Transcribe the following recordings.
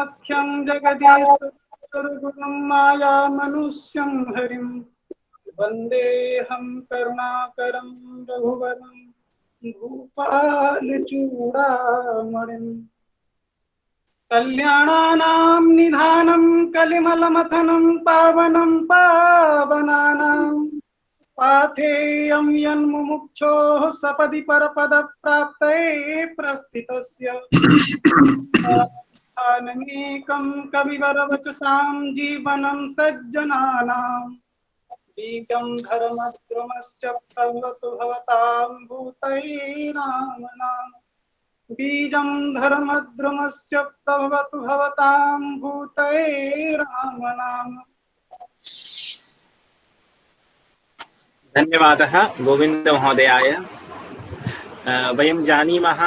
गुणाख्यं जगदीश्वरगुरुं माया मनुष्यं हरिं वन्देऽहं करुणाकरं रघुवरं भूपालचूडामणिम्। कल्याणानां निधानं कलिमलमथनं पावनं पावनानां पाथेयं यन्मुमुक्षोः सपदि परपदप्राप्तये प्रस्थितस्य अनेकं कविवरवचसां जीवनं सज्जनानां बीजं धर्मद्रुमस्य प्रभवतु भवतां भूतैरामनां बीजं धर्मद्रुमस्य प्रभवतु भवतां भूतैरामनाम्। धन्यवादः गोविंद महोदयाय। वयं जानीमः,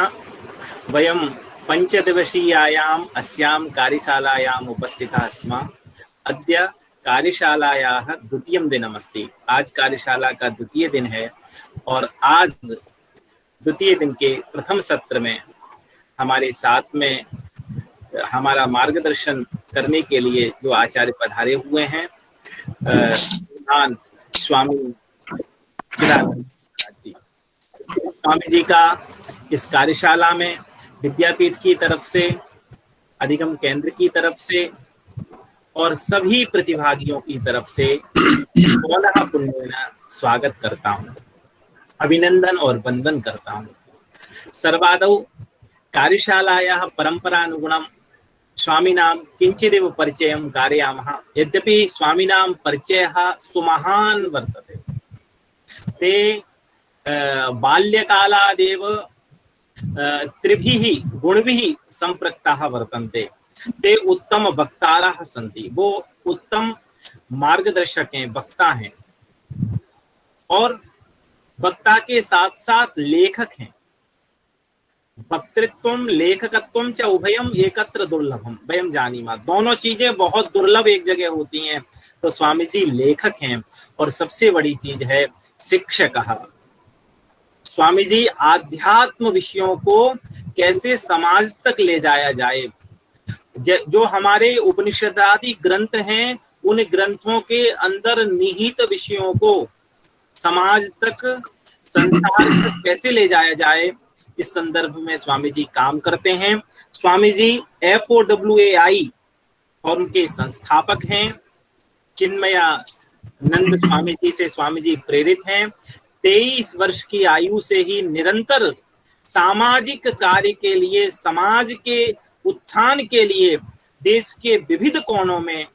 वयं पञ्चदिवसीयायाम् अस्यां कार्यशालायाम् उपस्थिताः स्मः। अद्य कार्यशालायाः द्वितीयं दिनमस्ति। आज कार्यशाला का द्वितीय दिन है और आज द्वितीय दिन के प्रथम सत्र में हमारे साथ में हमारा मार्गदर्शन करने के लिए जो आचार्य पधारे हुए हैं, स्वामी चिदानंद जी। स्वामी जी का इस कार्यशाला में विद्यापीठ की तरफ से, अधिगम केंद्र की तरफ से और सभी प्रतिभागियों की तरफ से पुण्येन स्वागत करता हूँ, अभिनंदन और वंदन करता हूँ। सर्वादौ कार्यशालायाः परंपरानुगुणं स्वामिनां किंचिदेव परिचयं कारयामः। यद्यपि स्वामिनां परिचयः सुमहान् वर्तते, ते बाल्यकालादेव त्रिभिः गुणभिः संपृक्ताः वर्तन्ते। ते उत्तम वक्तारः सन्ति, वो उत्तम मार्गदर्शक हैं, वक्ता हैं और वक्ता के साथ साथ लेखक हैं। वक्तृत्वं लेखकत्वं च उभयं एकत्र दुर्लभम वयं जानीमः। दोनों चीजें बहुत दुर्लभ एक जगह होती हैं। तो स्वामी जी लेखक हैं और सबसे बड़ी चीज है शिक्षकः। स्वामी जी आध्यात्म विषयों को कैसे समाज तक ले जाया जाए, जो हमारे उपनिषदादि ग्रंथ हैं, उन ग्रंथों के अंदर निहित विषयों को समाज तक, संसार तक कैसे ले जाया जाए, इस संदर्भ में स्वामी जी काम करते हैं। स्वामी जी FOWAI और उनके संस्थापक हैं। चिन्मयानंद स्वामी जी से स्वामी जी प्रेरित हैं। 23 वर्ष की आयु से ही निरंतर सामाजिक कार्य के लिए, समाज के उत्थान के लिए देश के विविध कोनों में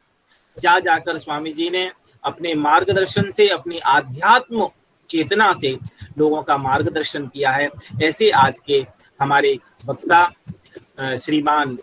जाकर स्वामी जी ने अपने मार्गदर्शन से, अपनी आध्यात्म चेतना से लोगों का मार्गदर्शन किया है। ऐसे आज के हमारे वक्ता श्रीमान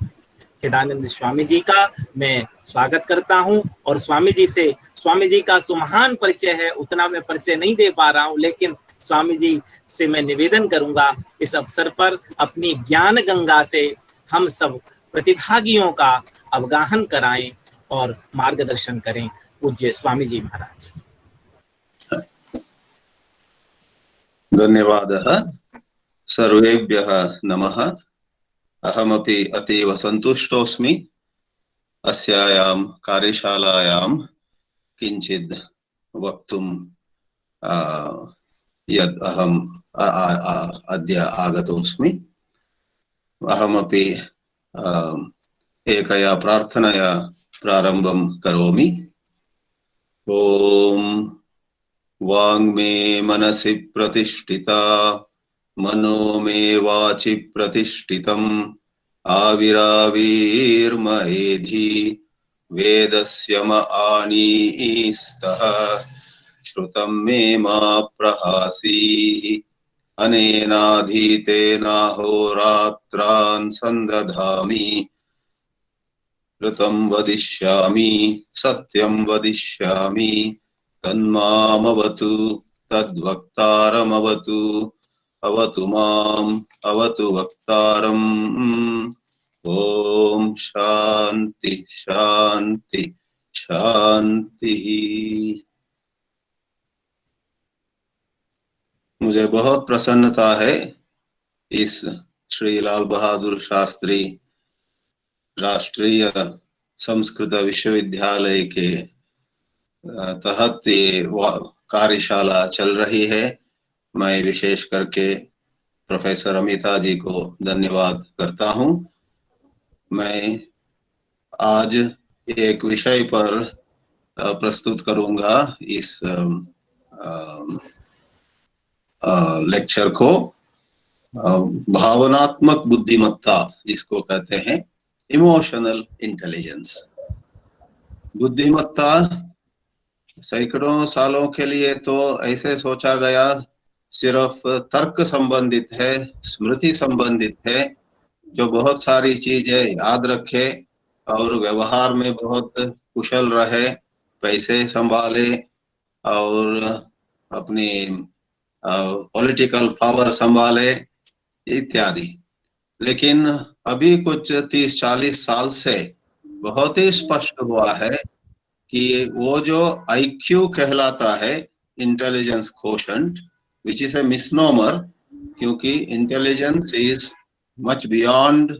चिदानंद स्वामी जी का मैं स्वागत करता हूं। और स्वामी जी से, स्वामी जी का सुमहान परिचय है, उतना मैं परिचय नहीं दे पा रहा हूं, लेकिन स्वामी जी से मैं निवेदन करूंगा इस अवसर पर अपनी ज्ञान गंगा से हम सब प्रतिभागियों का अवगाहन कराएं और मार्गदर्शन करें। पूज्य स्वामी जी महाराज। धन्यवादः। सर्वेभ्यः नमः। अहमपि अतीव सन्तुष्टोऽस्मि अस्यायां कार्यशालायां किञ्चित् वक्तुं यद् अहम् अद्य आगतोऽस्मि। अहमपि एकया प्रार्थनया प्रारम्भं करोमि। ॐ वाङ्मे मनसि प्रतिष्ठिता, मनो मे वाचि प्रतिष्ठितम्, आविराविर्मयेधि वेदस्य म आनीस्तः, श्रुतं मे मा प्रहासी। अनेनाधीतेनाहोरात्रान् सन्दधामि, ऋतं वदिष्यामि, सत्यं वदिष्यामि, तन्मामवतु, तद्वक्तारमवतु, अवतु माम्, अवतु वक्तारम्। ओम शांति शांति शांति। मुझे बहुत प्रसन्नता है इस श्री लाल बहादुर शास्त्री राष्ट्रीय संस्कृत विश्वविद्यालय के तहत ये कार्यशाला चल रही है। मैं विशेष करके प्रोफेसर अमिता जी को धन्यवाद करता हूं। मैं आज एक विषय पर प्रस्तुत करूंगा इस लेक्चर को, भावनात्मक बुद्धिमत्ता जिसको कहते हैं, इमोशनल इंटेलिजेंस। बुद्धिमत्ता सैकड़ों सालों के लिए तो ऐसे सोचा गया सिर्फ तर्क संबंधित है, स्मृति संबंधित है, जो बहुत सारी चीजें याद रखे और व्यवहार में बहुत कुशल रहे, पैसे संभाले और अपनी पॉलिटिकल पावर संभाले इत्यादि। लेकिन अभी कुछ 30-40 साल से बहुत ही स्पष्ट हुआ है कि वो जो IQ कहलाता है, intelligence quotient, which is a misnomer, क्योंकि intelligence is much beyond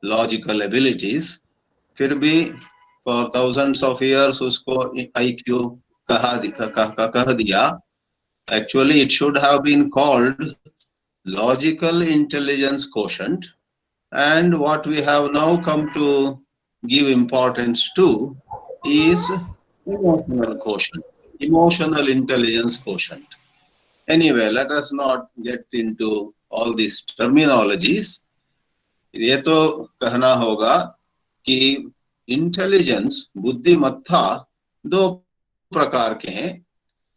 logical abilities, फिर भी फॉर थाउजेंड्स ऑफ इयर्स उसको IQ कह दिया। Actually, it should have been called logical intelligence quotient, and what we have now come to give importance to is emotional quotient, emotional intelligence quotient. Anyway, let us not get into all these terminologies. ये तो कहना होगा कि intelligence, बुद्धिमत्ता दो प्रकार के हैं,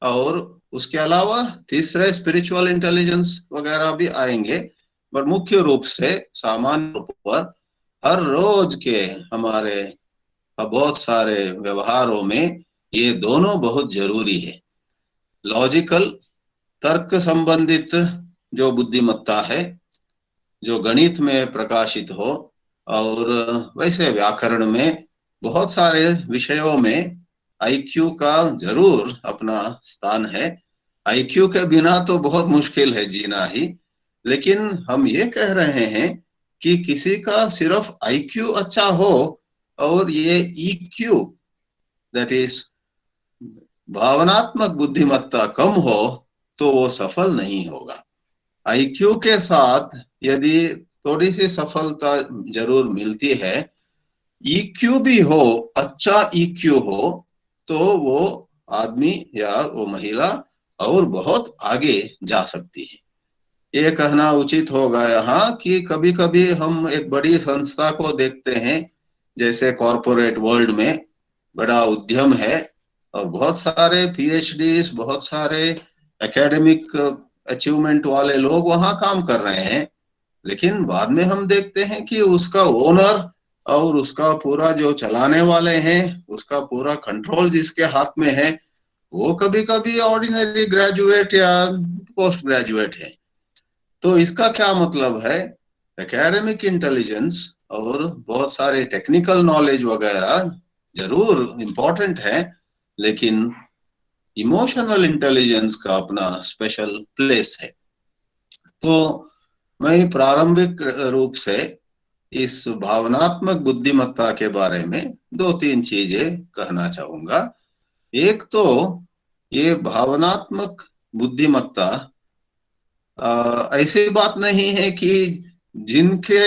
और उसके अलावा तीसरे स्पिरिचुअल इंटेलिजेंस वगैरह भी आएंगे, पर मुख्य रूप से सामान्य रूप पर हर रोज के हमारे बहुत सारे व्यवहारों में ये दोनों बहुत जरूरी है। लॉजिकल, तर्क संबंधित जो बुद्धिमत्ता है, जो गणित में प्रकाशित हो, और वैसे व्याकरण में बहुत सारे विषयों में IQ का जरूर अपना स्थान है। IQ के बिना तो बहुत मुश्किल है जीना ही, लेकिन हम ये कह रहे हैं कि किसी का सिर्फ IQ अच्छा हो और ये EQ, दैट इज भावनात्मक बुद्धिमत्ता, कम हो तो वो सफल नहीं होगा। IQ के साथ यदि थोड़ी सी सफलता जरूर मिलती है, EQ भी हो, अच्छा EQ हो, तो वो आदमी या वो महिला और बहुत आगे जा सकती है। ये कहना उचित होगा यहाँ कि कभी कभी हम एक बड़ी संस्था को देखते हैं, जैसे कॉरपोरेट वर्ल्ड में बड़ा उद्यम है और बहुत सारे PhDs, बहुत सारे एकेडमिक अचीवमेंट वाले लोग वहां काम कर रहे हैं, लेकिन बाद में हम देखते हैं कि उसका ओनर और उसका पूरा जो चलाने वाले हैं, उसका पूरा कंट्रोल जिसके हाथ में है, वो कभी कभी ऑर्डिनरी ग्रेजुएट या पोस्ट ग्रेजुएट है। तो इसका क्या मतलब है? एकेडमिक इंटेलिजेंस और बहुत सारे टेक्निकल नॉलेज वगैरह जरूर इम्पोर्टेंट है, लेकिन इमोशनल इंटेलिजेंस का अपना स्पेशल प्लेस है। तो मैं प्रारंभिक रूप से इस भावनात्मक बुद्धिमत्ता के बारे में 2-3 चीजें कहना चाहूंगा। एक तो ये भावनात्मक बुद्धिमत्ता ऐसी बात नहीं है कि जिनके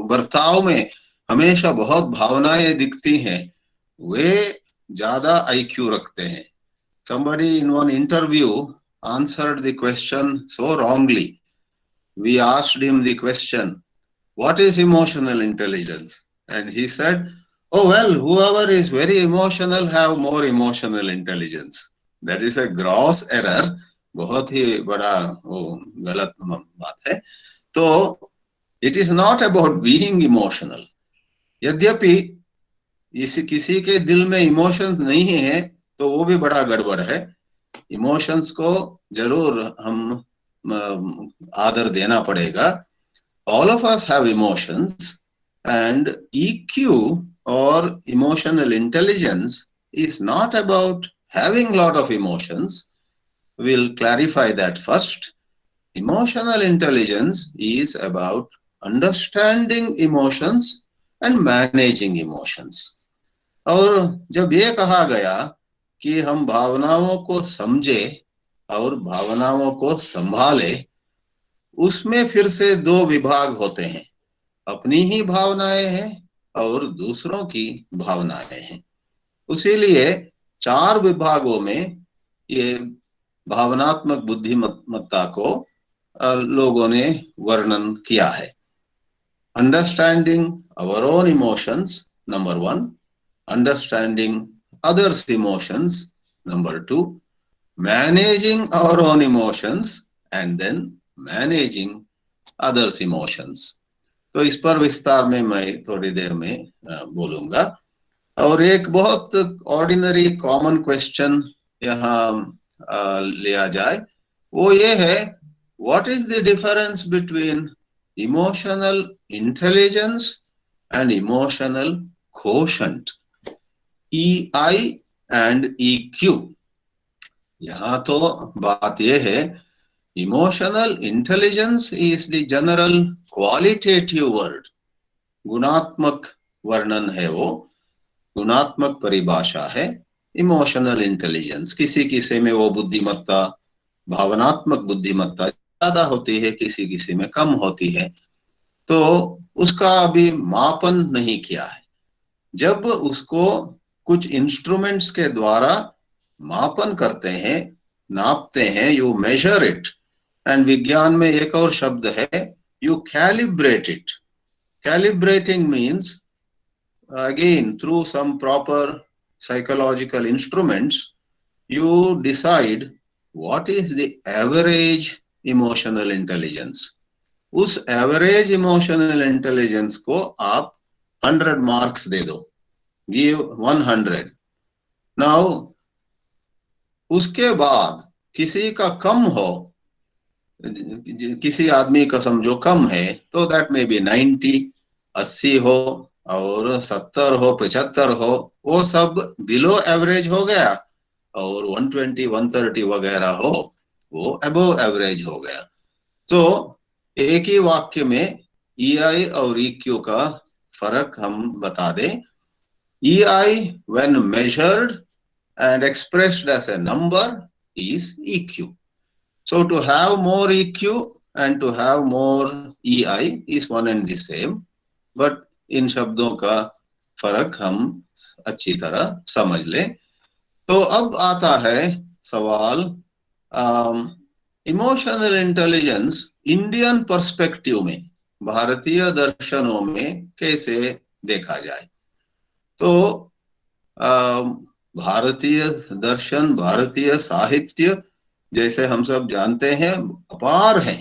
बर्ताव में हमेशा बहुत भावनाएं दिखती हैं, वे ज्यादा IQ रखते हैं। Somebody in one interview answered the question so wrongly. We asked him the question, what is emotional intelligence? And he said, oh well, whoever is very emotional have more emotional intelligence. That is a gross error. बहुत ही बड़ा वो गलत बात है। तो it is not about being emotional. यद्यपि किसी के दिल में इमोशंस नहीं है तो वो भी बड़ा गड़बड़ है। इमोशंस को जरूर हम आदर देना पड़ेगा। All of us have emotions, and EQ or emotional intelligence is not about having a lot of emotions. We'll clarify that first. Emotional intelligence is about understanding emotions and managing emotions. और जब ये कहा गया कि हम भावनाओं को समझे और भावनाओं को संभाले, उसमें फिर से दो विभाग होते हैं, अपनी ही भावनाएं हैं और दूसरों की भावनाएं हैं। उसीलिए 4 विभागों में ये भावनात्मक बुद्धिमत्ता को लोगों ने वर्णन किया है। Understanding our own emotions, number 1, understanding others emotions, number 2, managing our own emotions, and then managing others emotions। तो इस पर विस्तार में मैं थोड़ी देर में बोलूंगा। और एक बहुत ऑर्डिनरी कॉमन क्वेश्चन यहाँ लिया जाए, वो ये है, what is the difference between emotional intelligence and emotional quotient, EI and EQ। यहाँ तो बात यह है, emotional intelligence is the general qualitative word, गुणात्मक वर्णन है, वो गुणात्मक परिभाषा है। इमोशनल इंटेलिजेंस, किसी किसी में वो बुद्धिमत्ता, भावनात्मक बुद्धिमत्ता ज्यादा होती है, किसी किसी में कम होती है, तो उसका अभी मापन नहीं किया है। जब उसको कुछ इंस्ट्रूमेंट्स के द्वारा मापन करते हैं, नापते हैं, यू मेजर इट, एंड विज्ञान में एक और शब्द है, you calibrate it. Calibrating means again through some proper psychological instruments you decide what is the average emotional intelligence। उस एवरेज इमोशनल इंटेलिजेंस को आप 100 मार्क्स दे दो, गिव 100। नाउ उसके बाद किसी का कम हो, किसी आदमी का समझो कम है, तो दैट मे बी 90, 80 हो और 70 हो, 75 हो, वो सब बिलो एवरेज हो गया। और 120, 130 वगैरह हो, वो अबव एवरेज हो गया। तो एक ही वाक्य में EI और EQ का फर्क हम बता दें। EI when measured and expressed as a number is EQ। So to have more EQ and to have more EI is one and the same, but इन शब्दों का फर्क हम अच्छी तरह समझ लें। तो अब आता है सवाल, इमोशनल इंटेलिजेंस इंडियन पर्सपेक्टिव में, भारतीय दर्शनों में कैसे देखा जाए। तो भारतीय दर्शन, भारतीय साहित्य, जैसे हम सब जानते हैं, अपार है।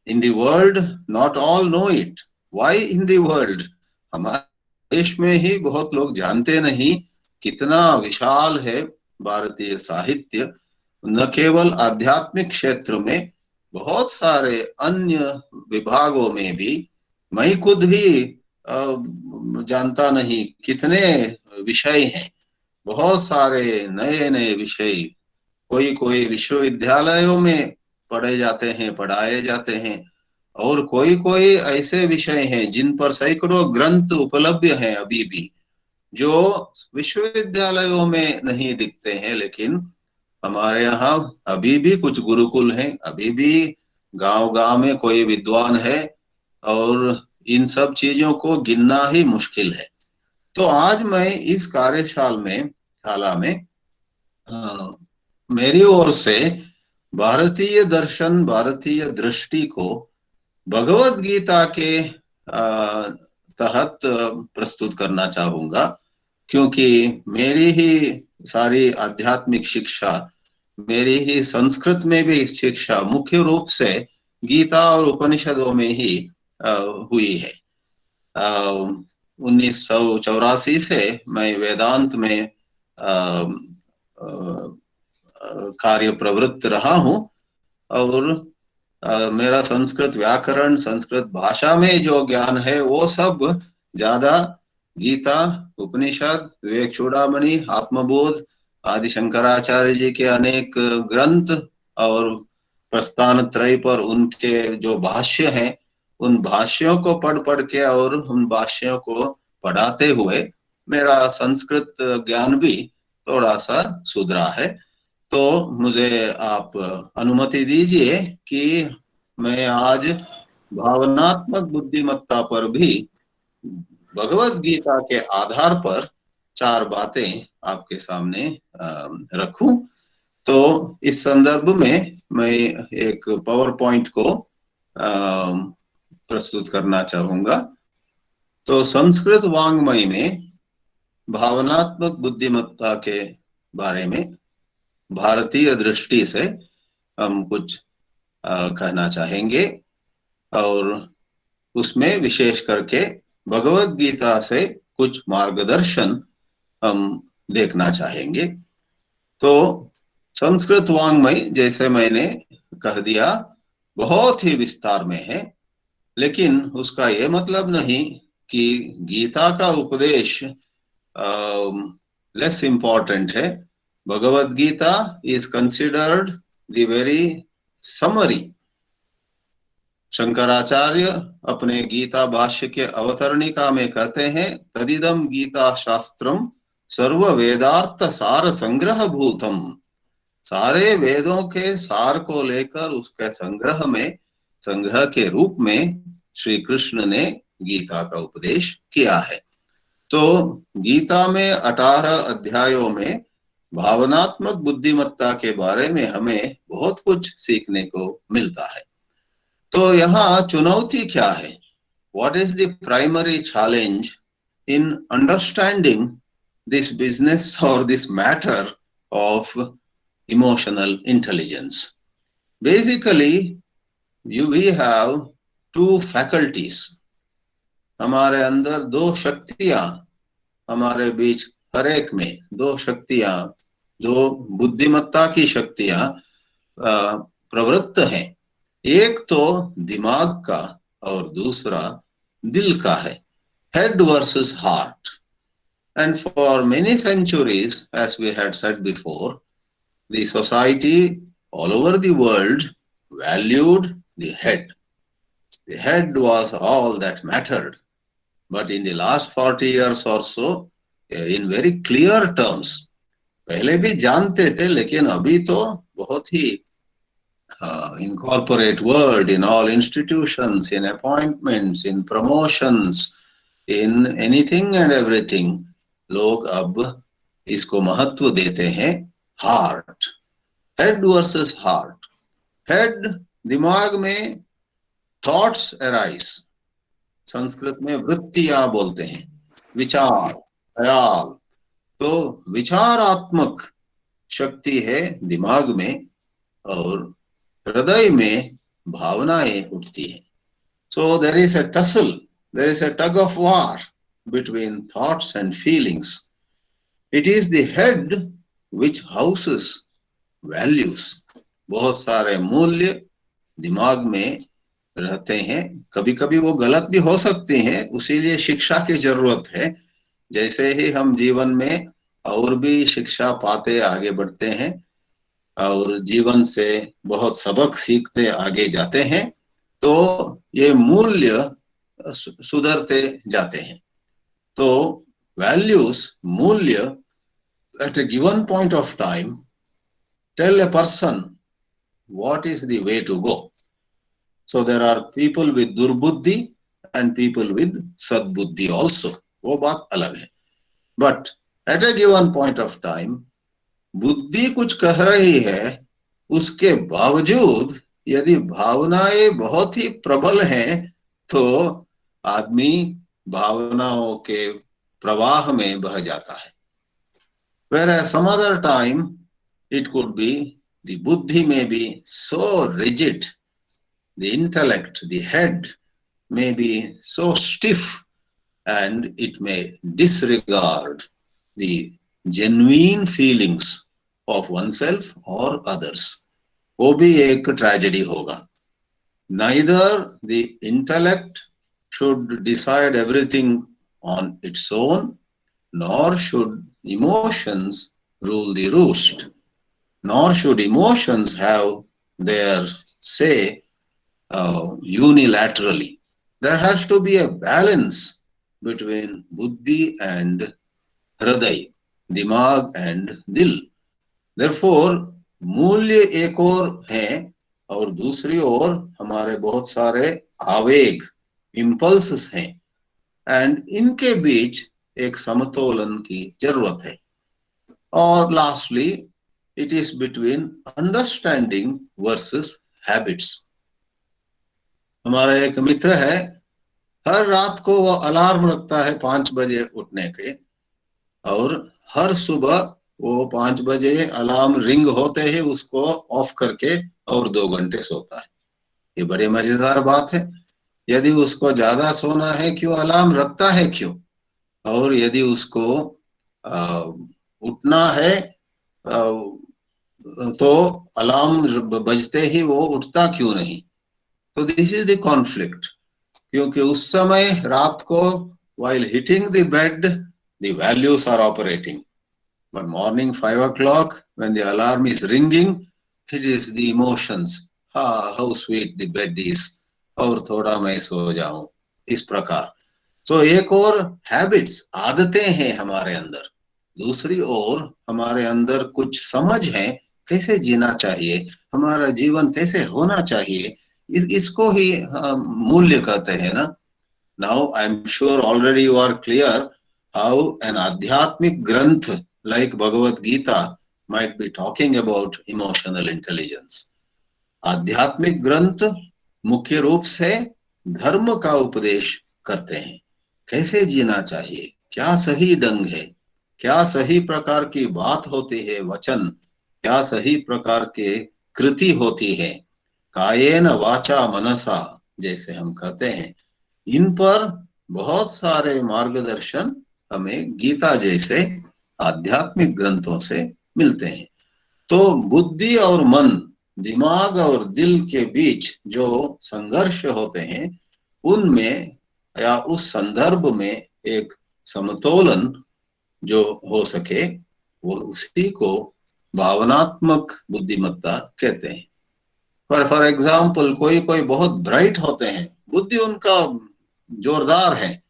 In the world not all know it. Why in the world? हमारे देश में ही बहुत लोग जानते नहीं कितना विशाल है भारतीय साहित्य। न केवल आध्यात्मिक क्षेत्र में, बहुत सारे अन्य विभागों में भी मैं खुद भी जानता नहीं कितने विषय हैं। बहुत सारे नए नए विषय कोई विश्वविद्यालयों में पढ़े जाते हैं, पढ़ाए जाते हैं, और कोई ऐसे विषय हैं जिन पर सैकड़ों ग्रंथ उपलब्ध हैं अभी भी, जो विश्वविद्यालयों में नहीं दिखते हैं। लेकिन हमारे यहाँ अभी भी कुछ गुरुकुल हैं, अभी भी गांव-गांव में कोई विद्वान है, और इन सब चीजों को गिनना ही मुश्किल है। तो आज मैं इस कार्यशाला में मेरी ओर से भारतीय दर्शन, भारतीय दृष्टि को भगवत गीता के तहत प्रस्तुत करना चाहूंगा, क्योंकि मेरी ही सारी आध्यात्मिक शिक्षा, मेरी ही संस्कृत में भी शिक्षा मुख्य रूप से गीता और उपनिषदों में ही हुई है। 1984 से मैं वेदांत में कार्य प्रवृत्त रहा हूं, और मेरा संस्कृत व्याकरण, संस्कृत भाषा में जो ज्ञान है वो सब ज्यादा गीता, उपनिषद, विवेक चूड़ामणि, आत्मबोध आदि शंकराचार्य जी के अनेक ग्रंथ और प्रस्थान त्रय पर उनके जो भाष्य हैं उन भाष्यों को पढ़ पढ़ के और उन भाष्यों को पढ़ाते हुए मेरा संस्कृत ज्ञान भी थोड़ा सा सुधरा है। तो मुझे आप अनुमति दीजिए कि मैं आज भावनात्मक बुद्धिमत्ता पर भी भगवत गीता के आधार पर 4 बातें आपके सामने रखूं। तो इस संदर्भ में मैं एक पावर पॉइंट को प्रस्तुत करना चाहूंगा। तो संस्कृत वाङ्मय में भावनात्मक बुद्धिमत्ता के बारे में भारतीय दृष्टि से हम कुछ कहना चाहेंगे और उसमें विशेष करके भगवत गीता से कुछ मार्गदर्शन हम देखना चाहेंगे। तो संस्कृत वाङ्मय जैसे मैंने कह दिया बहुत ही विस्तार में है, लेकिन उसका यह मतलब नहीं कि गीता का उपदेश लेस इम्पोर्टेंट है। Bhagavad Gita is considered the very summary. Shankaracharya अपने गीता भाष्य के अवतरणिका में कहते हैं, तदिदम गीता शास्त्रम सर्व वेदार्थ सार संग्रह भूतम। सारे वेदों के सार को लेकर उसके संग्रह के रूप में श्री कृष्ण ने गीता का उपदेश किया है। तो गीता में 18 अध्यायों में भावनात्मक बुद्धिमत्ता के बारे में हमें बहुत कुछ सीखने को मिलता है। तो यहाँ चुनौती क्या है? What is the primary challenge in understanding this business or this matter of emotional intelligence? Basically, we have 2 faculties. हमारे अंदर 2 शक्तियां, हमारे बीच हर एक में 2 शक्तियां, 2 बुद्धिमत्ता की शक्तियां प्रवृत्त हैं। एक तो दिमाग का और दूसरा दिल का है, head versus heart. And for many centuries, as we had said before, the society all over the world valued the head. The head was all that mattered. But in the last 40 years or so, in very clear terms, पहले भी जानते थे, लेकिन अभी तो बहुत ही in corporate world, in all institutions, in appointments, in promotions, in anything and everything, लोग अब इसको महत्व देते हैं heart, head versus heart. Head, दिमाग में thoughts arise, संस्कृत में वृत्तियां बोलते हैं, विचार, ख्याल। तो विचारात्मक शक्ति है दिमाग में और हृदय में भावनाएं उठती हैं। So there is a tussle, there is a tug of war between thoughts and feelings. It is the head which houses values. बहुत सारे मूल्य दिमाग में रहते हैं, कभी कभी वो गलत भी हो सकते हैं, उसीलिए शिक्षा की जरूरत है। जैसे ही हम जीवन में और भी शिक्षा पाते आगे बढ़ते हैं और जीवन से बहुत सबक सीखते आगे जाते हैं, तो ये मूल्य सुधरते जाते हैं। तो वैल्यूज, मूल्य at a given point of time tell a person what is the way to go. So there are people with durbuddhi and people with sadbuddhi also. वो बात अलग है। But at a given point of time, बुद्धि कुछ कह रही है, उसके बावजूद यदि भावनाएं बहुत ही प्रबल हैं, तो आदमी भावनाओं के प्रवाह में बह जाता है। Whereas some other time it could be the buddhi may be so rigid, the intellect, the head may be so stiff, and it may disregard the genuine feelings of oneself or others. वो भी एक tragedy होगा. Neither the intellect should decide everything on its own, nor should emotions rule the roost, nor should emotions have their say unilaterally. There has to be a balance between buddhi and hriday, दिमाग and दिल. Therefore, मूल्य एक और है और दूसरी ओर हमारे बहुत सारे आवेग, इम्पल्स हैं, एंड इनके बीच एक समतोलन की जरूरत है. और lastly, it is between understanding versus habits. हमारा एक मित्र है, हर रात को वो अलार्म रखता है 5 बजे उठने के, और हर सुबह वो 5 बजे अलार्म रिंग होते ही उसको ऑफ करके और 2 घंटे सोता है. ये बड़ी मजेदार बात है. यदि उसको ज्यादा सोना है क्यों अलार्म रखता है क्यों? और यदि उसको उठना है तो अलार्म बजते ही वो उठता क्यों नहीं? तो दिस इज द कॉन्फ्लिक्ट. क्योंकि उस समय रात को while hitting the bed the values are operating, but morning 5 o'clock when the alarm is ringing, it is the emotions. how sweet the bed is, और थोड़ा मैं सो जाऊं, इस प्रकार. तो एक और हैबिट्स, आदतें हैं हमारे अंदर, दूसरी ओर हमारे अंदर कुछ समझ है कैसे जीना चाहिए, हमारा जीवन कैसे होना चाहिए. इसको ही मूल्य कहते हैं ना. Now I am sure already you are clear how an adhyatmic ग्रंथ like Bhagavad Gita might be talking about emotional intelligence. आध्यात्मिक ग्रंथ मुख्य रूप से धर्म का उपदेश करते हैं, कैसे जीना चाहिए, क्या सही ढंग है, क्या सही प्रकार की बात होती है, वचन, क्या सही प्रकार के कृति होती है, कायेन वाचा मनसा जैसे हम कहते हैं. इन पर बहुत सारे मार्गदर्शन हमें गीता जैसे आध्यात्मिक ग्रंथों से मिलते हैं. तो बुद्धि और मन, दिमाग और दिल के बीच जो संघर्ष होते हैं, उनमें या उस संदर्भ में एक समतोलन जो हो सके, वो उसी को भावनात्मक बुद्धिमत्ता कहते हैं. फॉर एग्जाम्पल, कोई बहुत ब्राइट होते हैं, बुद्धि उनका जोरदार है,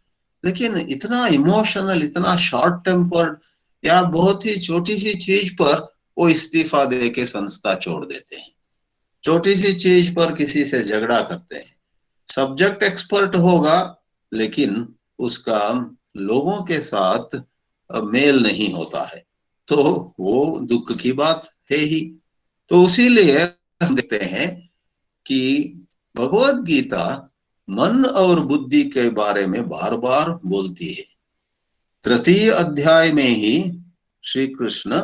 लेकिन इतना इमोशनल, इतना शॉर्ट टेम्पर्ड, या बहुत ही छोटी सी चीज पर वो इस्तीफा दे के संस्था छोड़ देते हैं, छोटी सी चीज पर किसी से झगड़ा करते हैं. सब्जेक्ट एक्सपर्ट होगा लेकिन उसका लोगों के साथ मेल नहीं होता है, तो वो दुख की बात है ही. तो इसीलिए हम देखते हैं कि भगवत गीता मन और बुद्धि के बारे में बार बार बोलती है. तृतीय अध्याय में ही श्री कृष्ण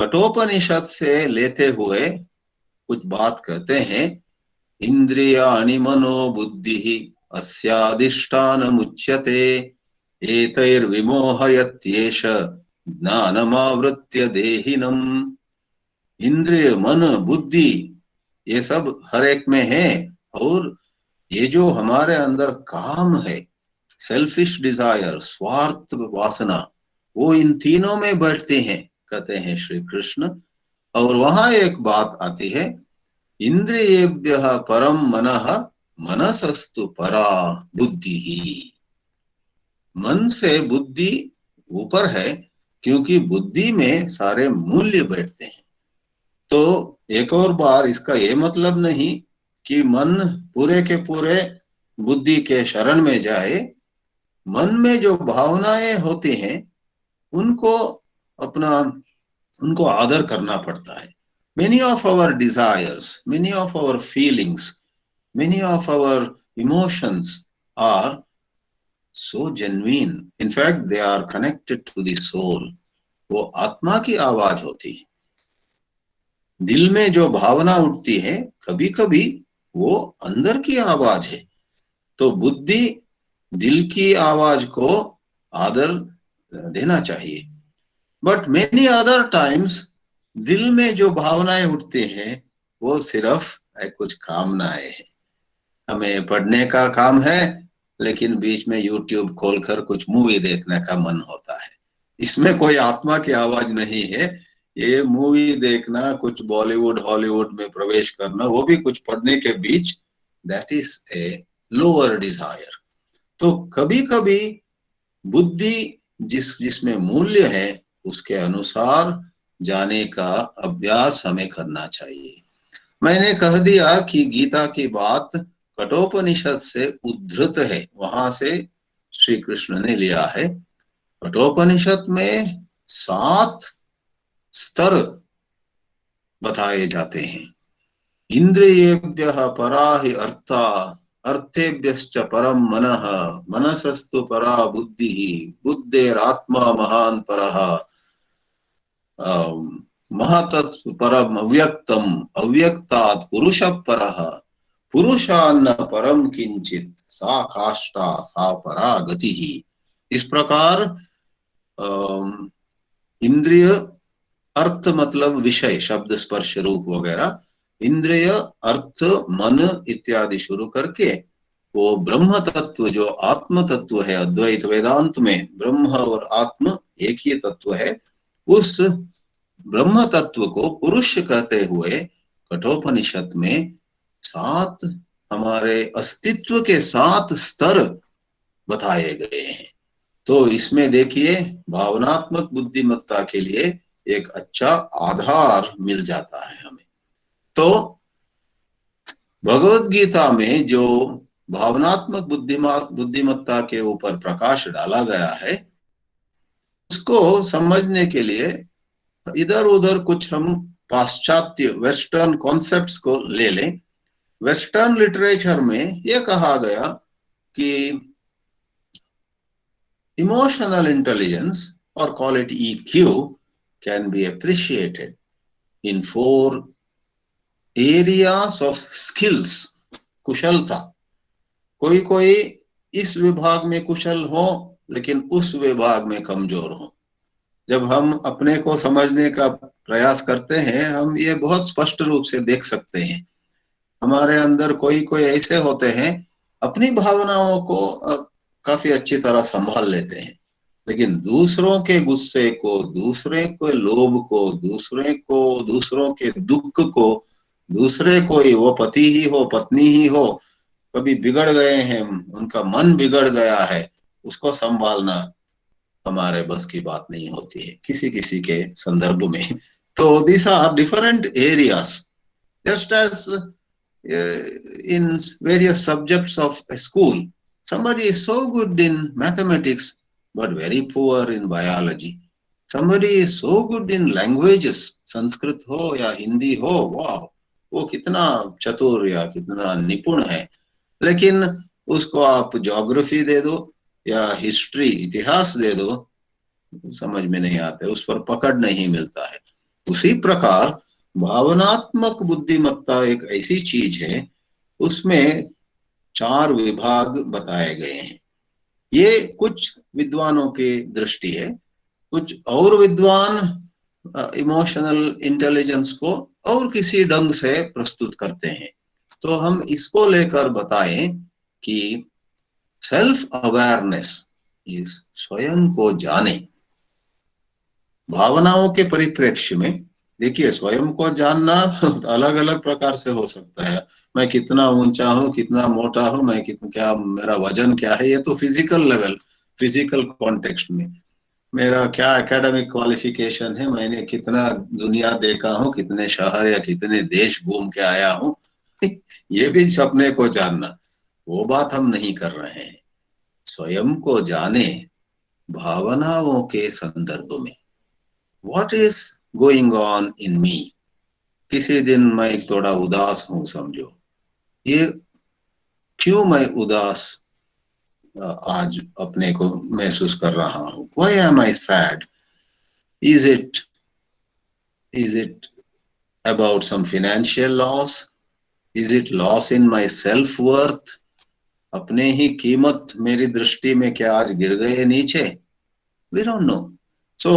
कठोपनिषद से लेते हुए कुछ बात कहते हैं. इंद्रियाणि मनो बुद्धि अस्याधिष्ठानमुच्यते एतैर्विमोहयत्येष ज्ञानमावृत्य देहिनम्. इंद्रिय, मन, बुद्धि, ये सब हर एक में है, और ये जो हमारे अंदर काम है, सेल्फिश डिजायर, स्वार्थ वासना, वो इन तीनों में बैठते हैं, कहते हैं श्री कृष्ण. और वहां एक बात आती है, इंद्रियेभ्यः परम मनः मनसस्तु परा बुद्धि. मन से बुद्धि ऊपर है, क्योंकि बुद्धि में सारे मूल्य बैठते हैं. तो एक और बार, इसका ये मतलब नहीं कि मन पूरे के पूरे बुद्धि के शरण में जाए. मन में जो भावनाएं होती हैं उनको आदर करना पड़ता है. Many of our desires, many of our feelings, many of our emotions are so genuine. In fact, they are connected to the soul. वो आत्मा की आवाज होती है. दिल में जो भावना उठती है, कभी कभी वो अंदर की आवाज है. तो बुद्धि दिल की आवाज को आदर देना चाहिए. बट मेनी अदर टाइम्स दिल में जो भावनाएं उठती हैं वो सिर्फ कुछ कामनाएं हैं. हमें पढ़ने का काम है, लेकिन बीच में यूट्यूब खोलकर कुछ मूवी देखने का मन होता है. इसमें कोई आत्मा की आवाज नहीं है. ये मूवी देखना, कुछ बॉलीवुड हॉलीवुड में प्रवेश करना, वो भी कुछ पढ़ने के बीच, that is a lower desire. तो कभी कभी बुद्धि जिसमें मूल्य है उसके अनुसार जाने का अभ्यास हमें करना चाहिए। मैंने कह दिया कि गीता की बात कठोपनिषद से उद्धृत है, वहां से श्री कृष्ण ने लिया है। कठोपनिषद में 7 स्तर बताए जाते हैं। इंद्रियेभ्यः परा हि अर्था, अर्थेभ्यश्च परम मनः, मनसस्तु परा बुद्धिः, बुद्धेरात्मा महान परः, महतत् परम अव्यक्तम, अव्यक्तात् पुरुषः परः, पुरुषान्न परम किंचित, सा काष्ठा सा परा गतिः। इस प्रकार इंद्रिय, अर्थ मतलब विषय, शब्द स्पर्श रूप वगैरह, इंद्रिय, अर्थ, मन इत्यादि शुरू करके वो ब्रह्म तत्व जो आत्म तत्व है, अद्वैत वेदांत में ब्रह्म और आत्म एक ही तत्व है, उस ब्रह्म तत्व को पुरुष कहते हुए कठोपनिषद में 7 हमारे अस्तित्व के 7 स्तर बताए गए हैं। तो इसमें देखिए भावनात्मक बुद्धिमत्ता के लिए एक अच्छा आधार मिल जाता है हमें। तो भगवत गीता में जो भावनात्मक बुद्धिमत्ता के ऊपर प्रकाश डाला गया है, उसको समझने के लिए इधर उधर कुछ हम पाश्चात्य वेस्टर्न कॉन्सेप्ट्स को ले लें। वेस्टर्न लिटरेचर में यह कहा गया कि emotional intelligence, or call it EQ, can be appreciated in 4 areas of skills. कुशलता, कोई कोई इस विभाग में कुशल हो लेकिन उस विभाग में कमजोर हो। जब हम अपने को समझने का प्रयास करते हैं, हम ये बहुत स्पष्ट रूप से देख सकते हैं। हमारे अंदर कोई कोई ऐसे होते हैं अपनी भावनाओं को काफी अच्छी तरह संभाल लेते हैं, लेकिन दूसरों के गुस्से को, दूसरे के लोभ को, दूसरों के दुख को, दूसरे कोई वो पति ही हो पत्नी ही हो, कभी बिगड़ गए हैं, उनका मन बिगड़ गया है, उसको संभालना हमारे बस की बात नहीं होती है किसी किसी के संदर्भ में। तो these are different areas, just as in various subjects of a school. Somebody is so good in mathematics but very poor in biology. Somebody is so good in languages, Sanskrit हो या हिंदी हो, वाह वो कितना चतुर या कितना निपुण है, लेकिन उसको आप ज्योग्राफी दे दो या हिस्ट्री, इतिहास दे दो, समझ में नहीं आते, उस पर पकड़ नहीं मिलता है। उसी प्रकार भावनात्मक बुद्धिमत्ता एक ऐसी चीज है, उसमें 4 विभाग बताए गए हैं। ये कुछ विद्वानों की दृष्टि है, कुछ और विद्वान इमोशनल इंटेलिजेंस को और किसी ढंग से प्रस्तुत करते हैं। तो हम इसको लेकर बताएं कि सेल्फ अवेयरनेस, इस स्वयं को जाने, भावनाओं के परिप्रेक्ष्य में। देखिए स्वयं को जानना अलग अलग प्रकार से हो सकता है। मैं कितना ऊंचा हूँ, कितना मोटा हूँ, मैं कितना, क्या मेरा वजन क्या है, ये तो फिजिकल लेवल, फिजिकल कॉन्टेक्स्ट में। मेरा क्या एकेडमिक क्वालिफिकेशन है, मैंने कितना दुनिया देखा हूँ, कितने शहर या कितने देश घूम के आया हूँ, ये भी सपने को जानना, वो बात हम नहीं कर रहे हैं। स्वयं को जाने भावनाओं के संदर्भ में, what is going on in me. किसी दिन मैं थोड़ा उदास हूं समझो, ये क्यों मैं उदास आज अपने को महसूस कर रहा हूं, why am I sad, is it about some financial loss, is it loss in my self worth, अपने ही कीमत मेरी दृष्टि में क्या आज गिर गए नीचे, we don't know. So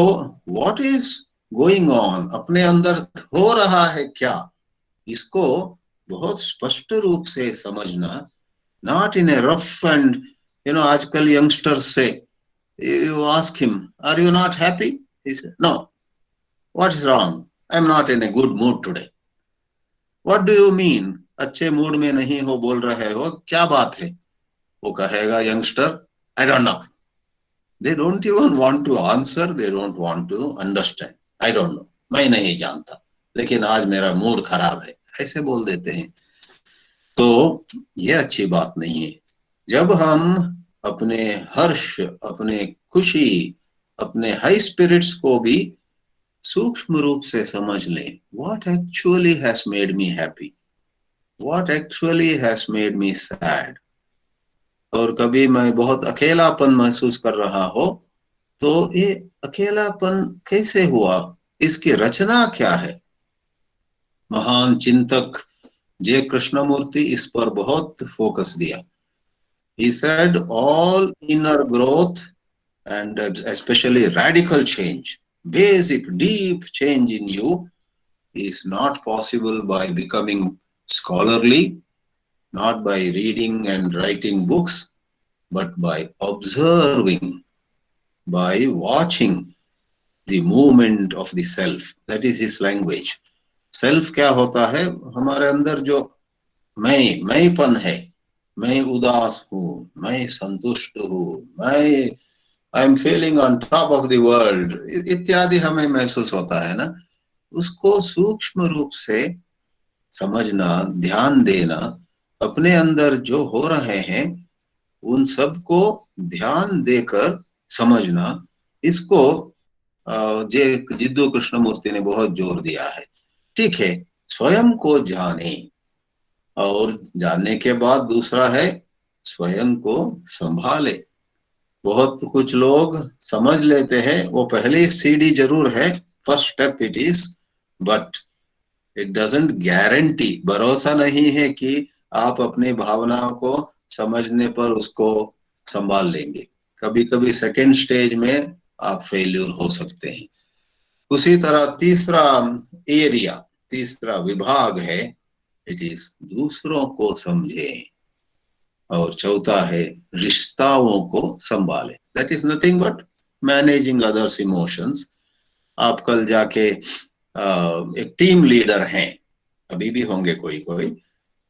what is going on, अपने अंदर हो रहा है क्या, इसको बहुत स्पष्ट रूप से समझना, not in A rough and आजकल यंगस्टर्स से you ask him, are you not happy? He said, no. What is wrong? I am not in a good mood today. What do you mean? अच्छे mood में नहीं हो बोल रहे हो, क्या बात है? वो कहेगा youngster I don't know, they don't even want to answer, they don't want to understand, I don't know, मैं नहीं जानता, लेकिन आज मेरा मूड खराब है, ऐसे बोल देते हैं। तो ये अच्छी बात नहीं है। जब हम अपने हर्ष, अपने खुशी, अपने हाई स्पिरिट्स को भी सूक्ष्म रूप से समझ लें, what actually has made me happy, what actually has made me sad, और कभी मैं बहुत अकेलापन महसूस कर रहा हो तो ये अकेलापन कैसे हुआ, इसकी रचना क्या है। महान चिंतक जे कृष्णमूर्ति इस पर बहुत फोकस दिया। He said all inner growth and especially radical change, basic deep change in you is not possible by becoming scholarly, not by reading and writing books, but by observing, by watching the movement of the self. That is his language. Self क्या होता है, हमारे अंदर जो मैंपन है, मैं उदास हूँ, मैं संतुष्ट हूँ, मैं I am feeling on top of the world इत्यादि हमें महसूस होता है ना, उसको सूक्ष्म रूप से समझना, ध्यान देना, अपने अंदर जो हो रहे हैं उन सब को ध्यान देकर समझना, इसको जिद्दू कृष्णमूर्ति ने बहुत जोर दिया है। ठीक है, स्वयं को जाने, और जानने के बाद दूसरा है स्वयं को संभाले। बहुत कुछ लोग समझ लेते हैं, वो पहली सीढ़ी जरूर है, first step it is, but it doesn't guarantee, भरोसा नहीं है कि आप अपनी भावनाओं को समझने पर उसको संभाल लेंगे। कभी कभी सेकेंड स्टेज में आप फेल्यूर हो सकते हैं। उसी तरह तीसरा एरिया, तीसरा विभाग है, इट इज दूसरों को समझे, और चौथा है रिश्ताओं को संभाले। That is nothing but managing others emotions. आप कल जाके एक टीम लीडर हैं, अभी भी होंगे कोई कोई,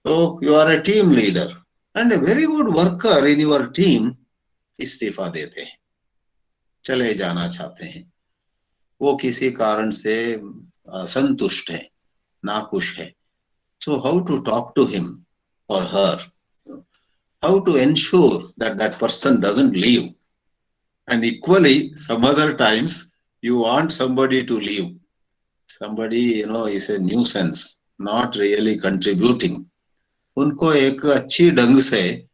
तो you are a team leader and a very good worker in your team, इस्तीफा देते हैं, चले जाना चाहते हैं, वो किसी कारण से असंतुष्ट है, नाखुश है। So how to talk to him or her? How to ensure that that person doesn't leave? And equally, some other times you want somebody to leave. Somebody, is a nuisance, not really contributing. उनको एक अच्छी ढंग से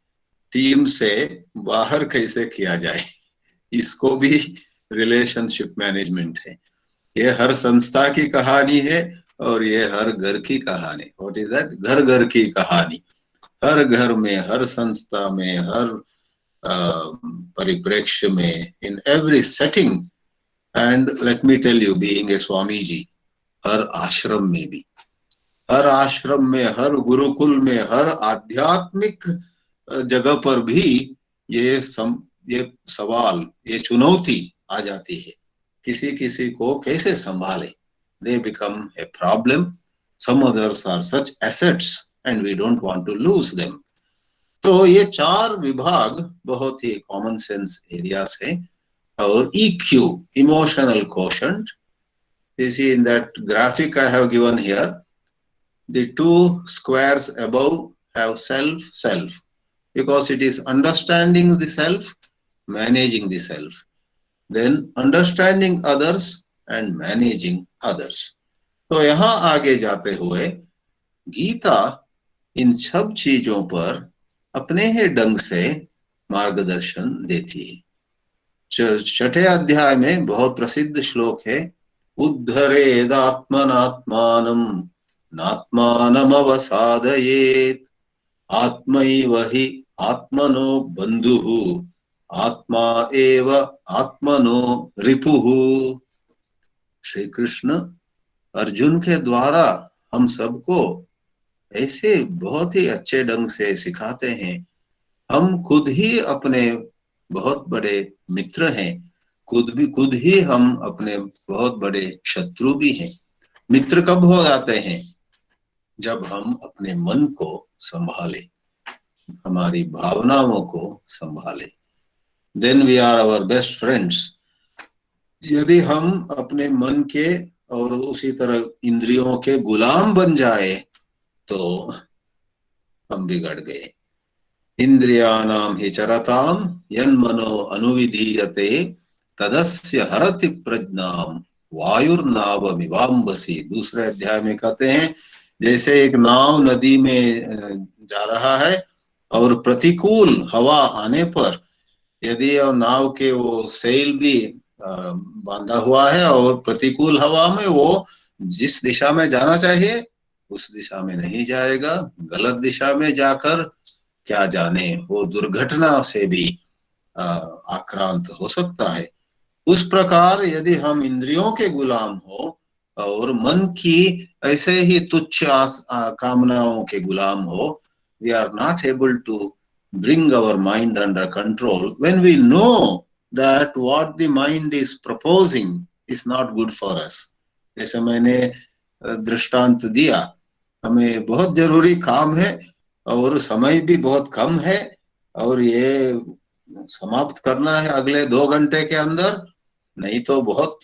team से बाहर कैसे किया जाए, इसको भी रिलेशनशिप मैनेजमेंट है। ये हर संस्था की कहानी है और ये हर घर की कहानी। What is that? घर घर की कहानी। हर घर में, हर संस्था में, हर परिप्रेक्ष्य में, in every setting. And let me tell you, being a swami ji, हर आश्रम में भी, हर आश्रम में, हर गुरुकुल में, हर आध्यात्मिक जगह पर भी ये सवाल, ये चुनौती आ जाती है, किसी किसी को कैसे संभाले। They become a problem. Some others are such assets and we don't want to lose them. तो ये चार विभाग बहुत ही कॉमन सेंस एरियाज है। और EQ, emotional quotient, you see in that graphic I have given here, the two squares above have self, because it is understanding the self, managing the self, then understanding others and managing others. तो यहाँ आगे जाते हुए गीता इन सब चीजों पर अपने ही ढंग से मार्गदर्शन देती है। छठे अध्याय में बहुत प्रसिद्ध श्लोक है, उद्धरेदात्मनात्मानं नात्मानम् अवसादयेत्, आत्मैव हि आत्मनो बन्धुः, आत्मा एव आत्मनो रिपुः। श्री कृष्ण अर्जुन के द्वारा हम सबको ऐसे बहुत ही अच्छे ढंग से सिखाते हैं, हम खुद ही अपने बहुत बड़े मित्र हैं, खुद ही हम अपने बहुत बड़े शत्रु भी हैं। मित्र कब हो जाते हैं? जब हम अपने मन को संभालें, हमारी भावनाओं को संभाले, then we are our best friends. यदि हम अपने मन के और उसी तरह इंद्रियों के गुलाम बन जाए तो हम बिगड़ गए। इंद्रियाणाम हि चरताम यन्मनो अनुविधीयते तदस्य हरति प्रज्ञाम वायुर्नावमिवाम्बसी। दूसरे अध्याय में कहते हैं जैसे एक नाव नदी में जा रहा है और प्रतिकूल हवा आने पर यदि नाव के वो सेल भी बांधा हुआ है और प्रतिकूल हवा में वो जिस दिशा में जाना चाहिए उस दिशा में नहीं जाएगा, गलत दिशा में जाकर क्या जाने वो दुर्घटना से भी आक्रांत हो सकता है। उस प्रकार यदि हम इंद्रियों के गुलाम हो और मन की ऐसे ही तुच्छ कामनाओं के गुलाम हो, we are not able to bring our mind under control when we know that what the mind is proposing is not good for us। जैसे मैंने दृष्टांत दिया, हमें बहुत जरूरी काम है और समय भी बहुत कम है और ये समाप्त करना है अगले 2 घंटे के अंदर, नहीं तो बहुत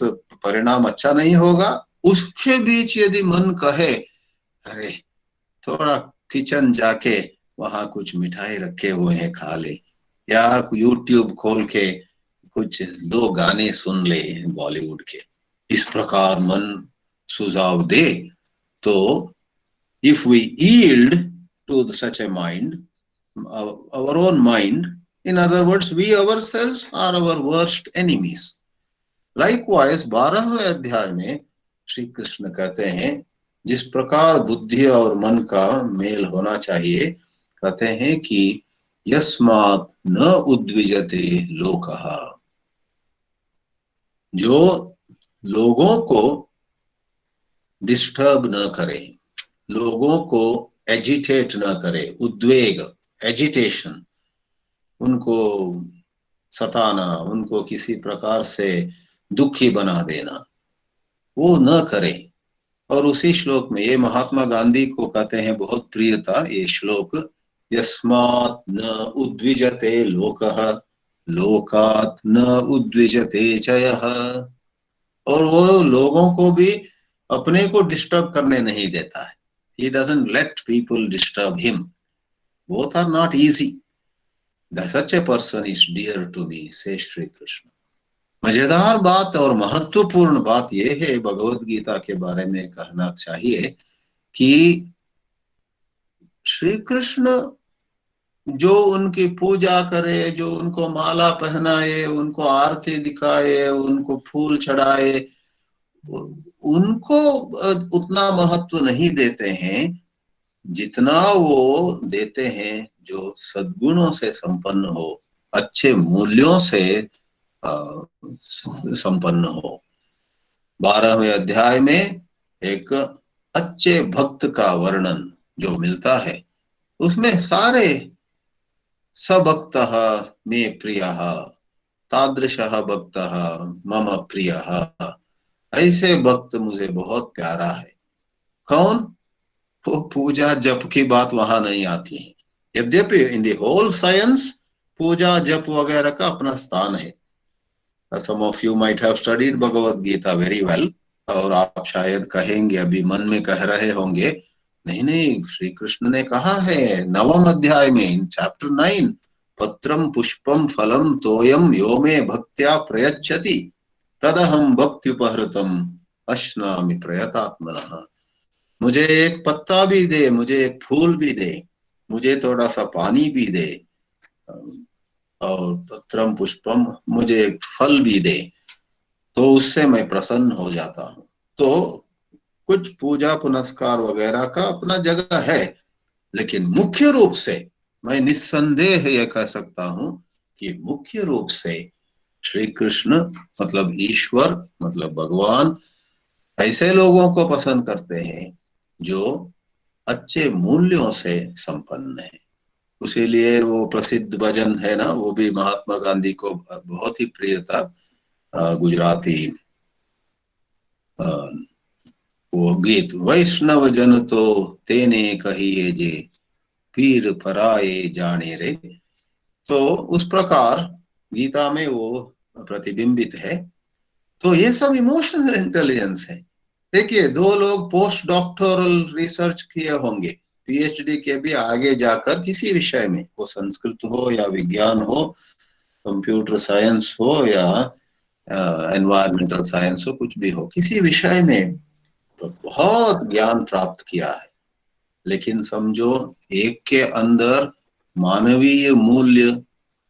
परिणाम अच्छा नहीं होगा। उसके बीच यदि मन कहे अरे थोड़ा किचन जाके वहां कुछ मिठाई रखे हुए हैं खा ले, या यूट्यूब खोल के कुछ 2 गाने सुन ले बॉलीवुड के, इस प्रकार मन सुझाव दे तो if we yield to such a mind, our own mind, in other words we ourselves are our worst enemies। Likewise 12वें अध्याय में श्री कृष्ण कहते हैं जिस प्रकार बुद्धि और मन का मेल होना चाहिए, कहते हैं कि यस्मात् न उद्विजते लोकः, जो लोगों को डिस्टर्ब न करे, लोगों को एजिटेट न करे, उद्वेग एजिटेशन, उनको सताना, उनको किसी प्रकार से दुखी बना देना, वो न करे। और उसी श्लोक में ये महात्मा गांधी को कहते हैं बहुत प्रिय था ये श्लोक, यस्मात् न उद्विजते लोकः लोकात् न उद्विजते चयः। और वो लोगों को भी अपने को डिस्टर्ब करने नहीं देता है। He doesn't let people disturb him. Both are not easy. Such a person is dear to me, says Shri Krishna. मजेदार बात और महत्वपूर्ण बात यह है भगवत गीता के बारे में कहना चाहिए कि श्री कृष्ण जो उनकी पूजा करे, जो उनको माला पहनाए, उनको आरती दिखाए, उनको फूल चढ़ाए, उनको उतना महत्व नहीं देते हैं जितना वो देते हैं जो सद्गुणों से संपन्न हो, अच्छे मूल्यों से संपन्न हो। 12वें अध्याय में एक अच्छे भक्त का वर्णन जो मिलता है उसमें सारे सभक्तः मे प्रियः तादृशः भक्तः मम प्रियः, ऐसे भक्त मुझे बहुत प्यारा है। कौन? वो पूजा जप की बात वहां नहीं आती है, यद्यपि इन द होल साइंस पूजा जप वगैरह का अपना स्थान है। Some of you might have studied Bhagavad Gita very well, और आप शायद कहेंगे, अभी मन में कह रहे होंगे, नहीं नहीं श्री कृष्ण ने कहा है 9वें अध्याय में इन चैप्टर 9, पत्रम पुष्पम फलम तोयम यो मे भक्त्या प्रयच्छति तदहम भक्त्युपहृतम अश्नामि प्रयतात्मनः। मुझे एक पत्ता भी दे, मुझे एक फूल भी दे, मुझे थोड़ा सा पानी भी दे, और पत्रम पुष्पम मुझे एक फल भी दे, तो उससे मैं प्रसन्न हो जाता हूं। तो कुछ पूजा पुनस्कार वगैरह का अपना जगह है, लेकिन मुख्य रूप से मैं निस्संदेह यह कह सकता हूं कि मुख्य रूप से श्री कृष्ण मतलब ईश्वर मतलब भगवान ऐसे लोगों को पसंद करते हैं जो अच्छे मूल्यों से संपन्न है। उसीलिए वो प्रसिद्ध भजन है ना, वो भी महात्मा गांधी को बहुत ही प्रिय था, गुजराती वो गीत, वैष्णव जन तो तेने कहिए जे पीर पराए जाने रे। तो उस प्रकार गीता में वो प्रतिबिंबित है। तो ये सब इमोशनल इंटेलिजेंस है। देखिए, दो लोग पोस्ट डॉक्टोरल रिसर्च किए होंगे, पीएचडी के भी आगे जाकर किसी विषय में, वो संस्कृत हो या विज्ञान हो, कंप्यूटर साइंस हो या एनवायरमेंटल साइंस हो, कुछ भी हो, किसी विषय में तो बहुत ज्ञान प्राप्त किया है। लेकिन समझो एक के अंदर मानवीय मूल्य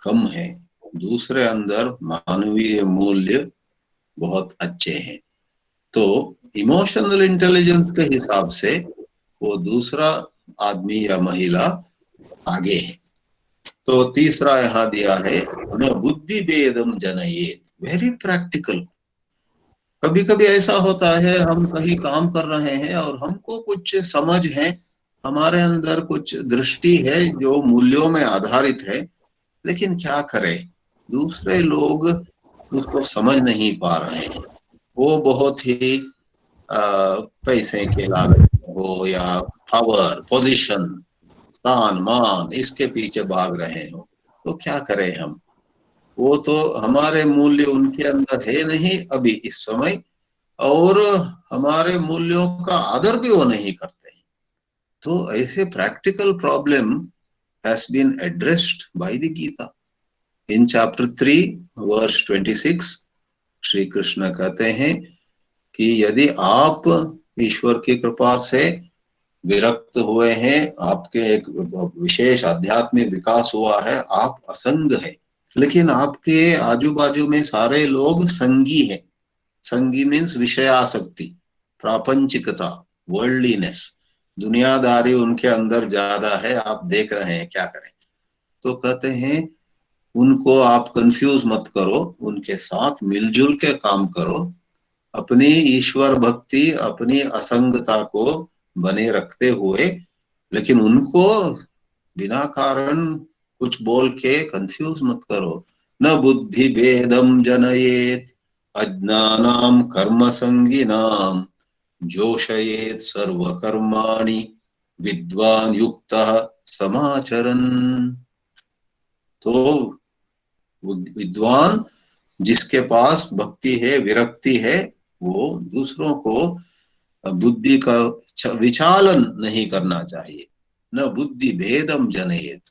कम है, दूसरे अंदर मानवीय मूल्य बहुत अच्छे हैं। तो इमोशनल इंटेलिजेंस के हिसाब से वो दूसरा आदमी या महिला आगे है। तो तीसरा यहाँ दिया है, न बुद्धि भेदम जनयेत, वेरी प्रैक्टिकल। कभी कभी ऐसा होता है, हम कहीं काम कर रहे हैं और हमको कुछ समझ है, हमारे अंदर कुछ दृष्टि है जो मूल्यों में आधारित है, लेकिन क्या करें, दूसरे लोग उसको समझ नहीं पा रहे हैं। वो बहुत ही पैसे के लालच हो या पावर, पोजीशन, स्थान, मान, इसके पीछे भाग रहे हो, तो क्या करें हम। वो तो हमारे मूल्य उनके अंदर है नहीं अभी इस समय, और हमारे मूल्यों का आदर भी वो नहीं करते हैं। तो ऐसे practical problem has been addressed by the Gita. In chapter 3 verse 26 Shri Krishna कहते हैं कि यदि आप ईश्वर की कृपा से विरक्त हुए हैं, आपके एक विशेष आध्यात्मिक विकास हुआ है, आप असंग है, लेकिन आपके आजू बाजू में सारे लोग संगी हैं। संगी मीन्स विषयासक्ति, प्रापंचिकता, वर्ल्डलीनेस, दुनियादारी उनके अंदर ज्यादा है, आप देख रहे हैं, क्या करें। तो कहते हैं उनको आप कंफ्यूज मत करो, उनके साथ मिलजुल के काम करो, अपनी ईश्वर भक्ति, अपनी असंगता को बने रखते हुए, लेकिन उनको बिना कारण कुछ बोल के कंफ्यूज मत करो। न बुद्धि भेदम जनयेत अज्ञानाम कर्म संगिनाम जोशयेत सर्वकर्माणि विद्वान युक्तः समाचरन्। तो विद्वान जिसके पास भक्ति है, विरक्ति है, वो दूसरों को बुद्धि का विचालन नहीं करना चाहिए। न बुद्धि भेदम जनयेत।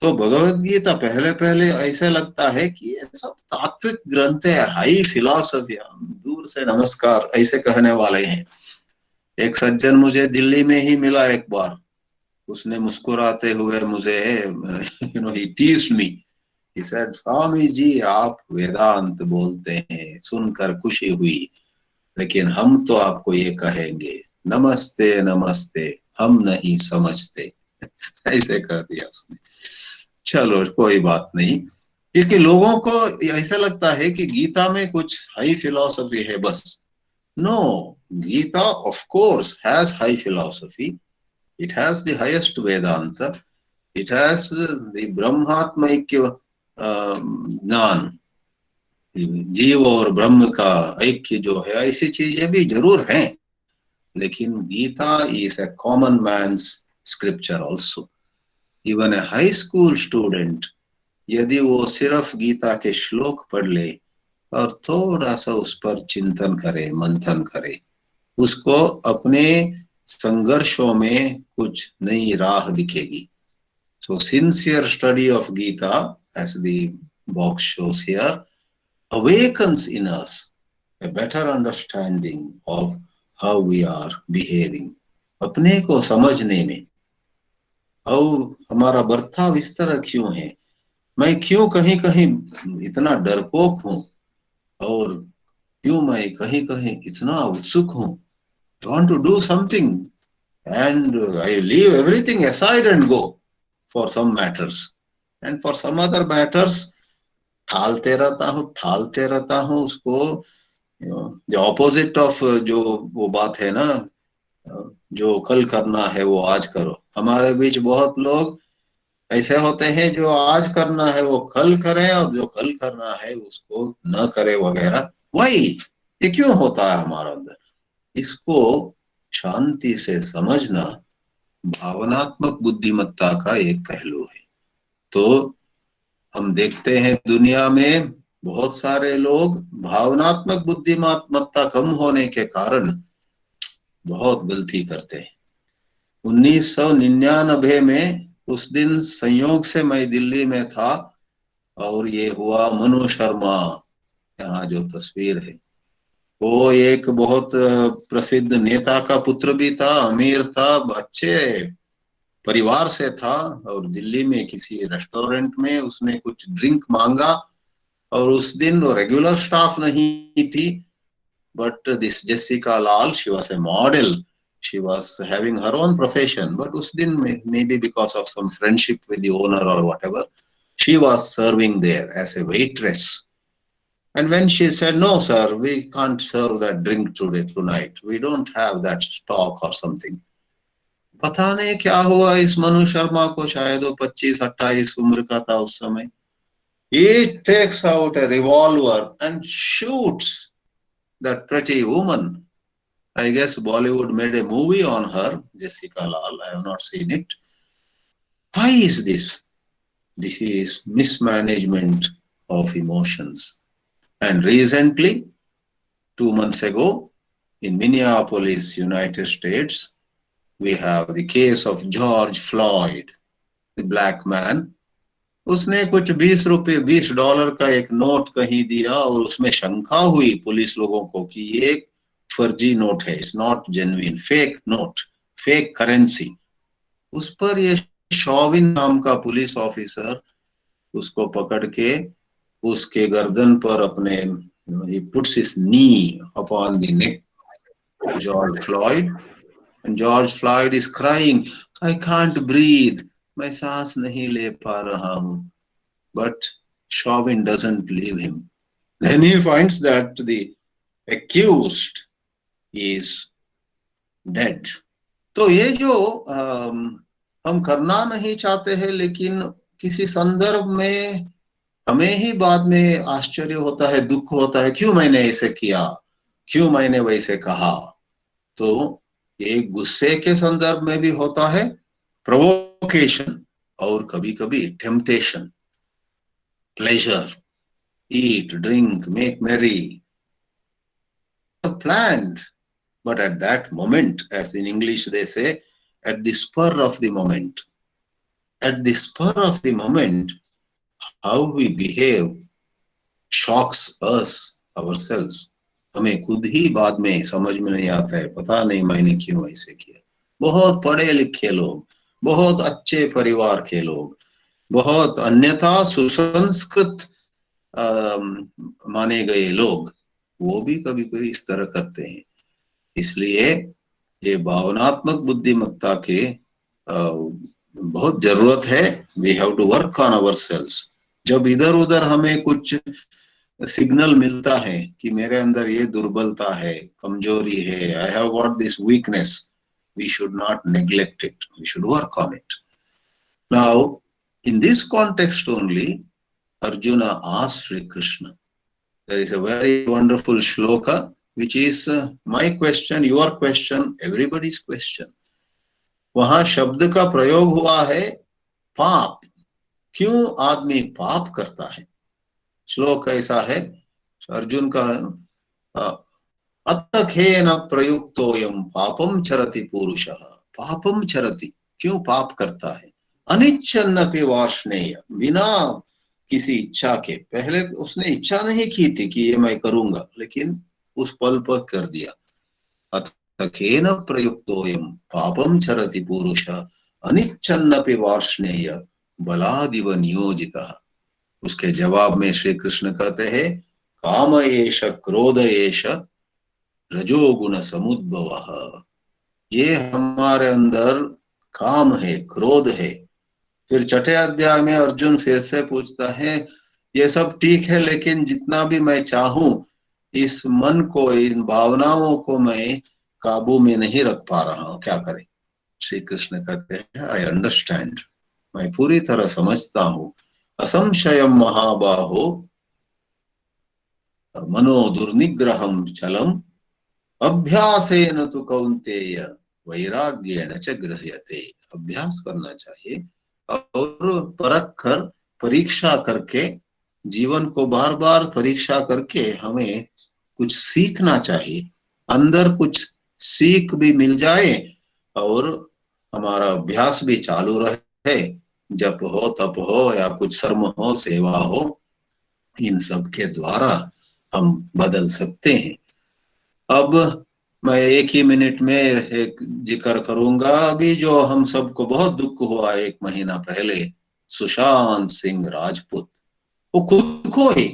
तो भगवत गीता पहले पहले ऐसे लगता है कि ये सब तात्विक ग्रंथ है, हाई फिलॉसफी, दूर से नमस्कार ऐसे कहने वाले हैं। एक सज्जन मुझे दिल्ली में ही मिला एक बार, उसने मुस्कुराते हुए मुझे he teased me. He said, Swami ji आप वेदांत बोलते हैं, सुनकर खुशी हुई, लेकिन हम तो आपको ये कहेंगे, नमस्ते नमस्ते, हम नहीं समझते। ऐसे कह दिया उसने। चलो कोई बात नहीं, क्योंकि लोगों को ऐसा लगता है कि गीता में कुछ हाई फिलॉसफी है बस। No, Gita of course has high philosophy, it has the highest Vedanta, it has the ब्रह्मात्मैक्य ज्ञान, जीव और ब्रह्म का ऐक्य जो है, ऐसी चीजें भी जरूर हैं, लेकिन Gita is a common man's scripture also. Even a high school student यदि वो सिर्फ गीता के श्लोक पढ़ ले और थोड़ा सा उस पर चिंतन करे, मंथन करे, उसको अपने संघर्षों में कुछ नई राह दिखेगी। So sincere study of Gita, as the box shows here, awakens in us a better understanding of how we are behaving. अपने को समझने में, और हमारा बर्ताव इस तरह क्यों है, मैं क्यों कहीं कहीं इतना डरपोक हूं, और क्यों मैं कहीं कहीं इतना उत्सुक हूं, I want to do something and I leave everything aside and go for some matters, and for some other matters ठालते रहता हूँ उसको, the opposite of जो वो बात है ना, जो कल करना है वो आज करो। हमारे बीच बहुत लोग ऐसे होते हैं, जो आज करना है वो कल करें, और जो कल करना है उसको न करे वगैरह। वही ये क्यों होता है हमारे अंदर, इसको शांति से समझना भावनात्मक बुद्धिमत्ता का एक पहलू है। तो हम देखते हैं दुनिया में बहुत सारे लोग भावनात्मक बुद्धिमत्ता कम होने के कारण बहुत गलती करते हैं। 1999 में उस दिन संयोग से मैं दिल्ली में था और ये हुआ। मनु शर्मा, यहाँ जो तस्वीर है, वो एक बहुत प्रसिद्ध नेता का पुत्र भी था, अमीर था, अच्छे परिवार से था, और दिल्ली में किसी रेस्टोरेंट में उसने कुछ ड्रिंक मांगा और उस दिन वो रेगुलर स्टाफ नहीं थी, but this Jessica Lal, she was a model, she was having her own profession, but उस दिन maybe because of some friendship with the owner or whatever, she was serving there as a waitress. And when she said, no sir, we can't serve that drink tonight, we don't have that stock or something. पता नहीं क्या हुआ इस मनु शर्मा को, शायद वो 25-28 उम्र का था उस समय। He takes out a revolver and shoots that pretty woman. I guess Bollywood made a movie on her, Jessica Lal. I have not seen it. Why is this? This is mismanagement of emotions. And recently, 2 months ago, in Minneapolis, United States, we have the case of George Floyd, the black man. उसने कुछ $20 का एक note कहीं दिया और उसमें शंका हुई पुलिस लोगों को कि ये एक फर्जी नोट है, it's not genuine, fake note, fake currency. उस पर ये शॉविन नाम का पुलिस ऑफिसर उसको पकड़ के उसके गर्दन पर अपने he puts his knee upon the neck of George Floyd, and George Floyd is crying, I can't breathe, मैं सांस नहीं ले पा रहा हूँ। But Chauvin doesn't leave him. Then he finds that the accused is dead. तो ये जो हम करना नहीं चाहते हैं, लेकिन किसी संदर्भ में हमें ही बाद में आश्चर्य होता है, दुख होता है, क्यों मैंने ऐसे किया, क्यों मैंने वैसे कहा। तो ये गुस्से के संदर्भ में भी होता है, प्रोवोकेशन, और कभी कभी temptation, pleasure, eat, drink, make merry, planned, but at that moment, as in English they say, at the spur of the moment. At the spur of the moment, how we behave shocks us ourselves. हमें खुद ही बाद में समझ में नहीं आता है, पता नहीं मैंने क्यों ऐसे किया। बहुत पढ़े लिखे लोग, बहुत अच्छे परिवार के लोग, बहुत अन्यथा सुसंस्कृत माने गए लोग, वो भी कभी कभी इस तरह करते हैं। इसलिए ये भावनात्मक बुद्धिमत्ता के बहुत जरूरत है। We have to work on ourselves. जब इधर उधर हमें कुछ सिग्नल मिलता है कि मेरे अंदर ये दुर्बलता है, कमजोरी है, I have got this weakness, we should not neglect it, we should work on it. Now in this context only, Arjuna asked Sri Krishna. There is a very wonderful shloka which is my question, your question, everybody's question. वहां शब्द का प्रयोग हुआ है पाप। क्यों आदमी पाप करता है? श्लोक ऐसा है अर्जुन का, अतखेन प्रयुक्तोयम पापम चरति पुरुषः। पापम चरति, क्यों पाप करता है? अनिच्छन्नपि वार्ष्णेय, बिना किसी इच्छा के। पहले उसने इच्छा नहीं की थी कि ये मैं करूंगा, लेकिन उस पल पर कर दिया। अतखेन प्रयुक्तोयम पापम चरति पुरुषः अनिच्छन्नपि वार्ष्णेय बलादिव नियोजितः। उसके जवाब में श्री कृष्ण कहते हैं, काम एष क्रोध एष रजोगुण समुद्भवः। ये हमारे अंदर काम है, क्रोध है। फिर छठे अध्याय में अर्जुन फिर से पूछता है, ये सब ठीक है, लेकिन जितना भी मैं चाहूं इस मन को, इन भावनाओं को मैं काबू में नहीं रख पा रहा हूं, क्या करें? श्री कृष्ण कहते हैं, आई अंडरस्टैंड, मैं पूरी तरह समझता हूं। असंशयम महाबाहो मनो दुर्निग्रहम चलम अभ्यासेन तु कौन्तेय वैराग्येण च गृह्यते, अभ्यास करना चाहिए और परख कर, परीक्षा करके, जीवन को बार बार परीक्षा करके हमें कुछ सीखना चाहिए, अंदर कुछ सीख भी मिल जाए और हमारा अभ्यास भी चालू रहे, जप हो, तप हो या कुछ कर्म हो, सेवा हो, इन सब के द्वारा हम बदल सकते हैं। अब मैं एक ही मिनट में एक जिक्र करूंगा, अभी जो हम सबको बहुत दुख हुआ 1 महीना पहले, सुशांत सिंह राजपूत, वो खुद को ही,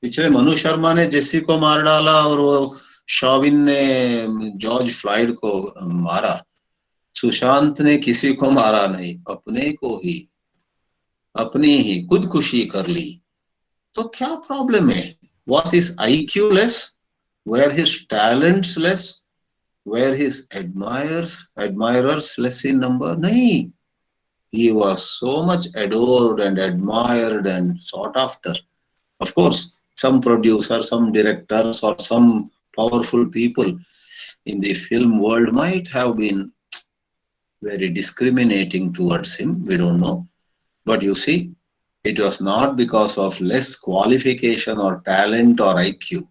पिछले मनु शर्मा ने जेसी को मार डाला और वो शॉविन ने जॉर्ज फ्लॉयड को मारा, सुशांत ने किसी को मारा नहीं, अपने को ही, अपनी ही खुदकुशी कर ली। तो क्या प्रॉब्लम है? Was his IQ less? Were his talents less? Were his admirers less in number? नहीं, he was so much adored and admired and sought after. Of course, some producer, some directors or some powerful people in the film world might have been very discriminating towards him, we don't know. But you see, it was not because of less qualification or talent or IQ.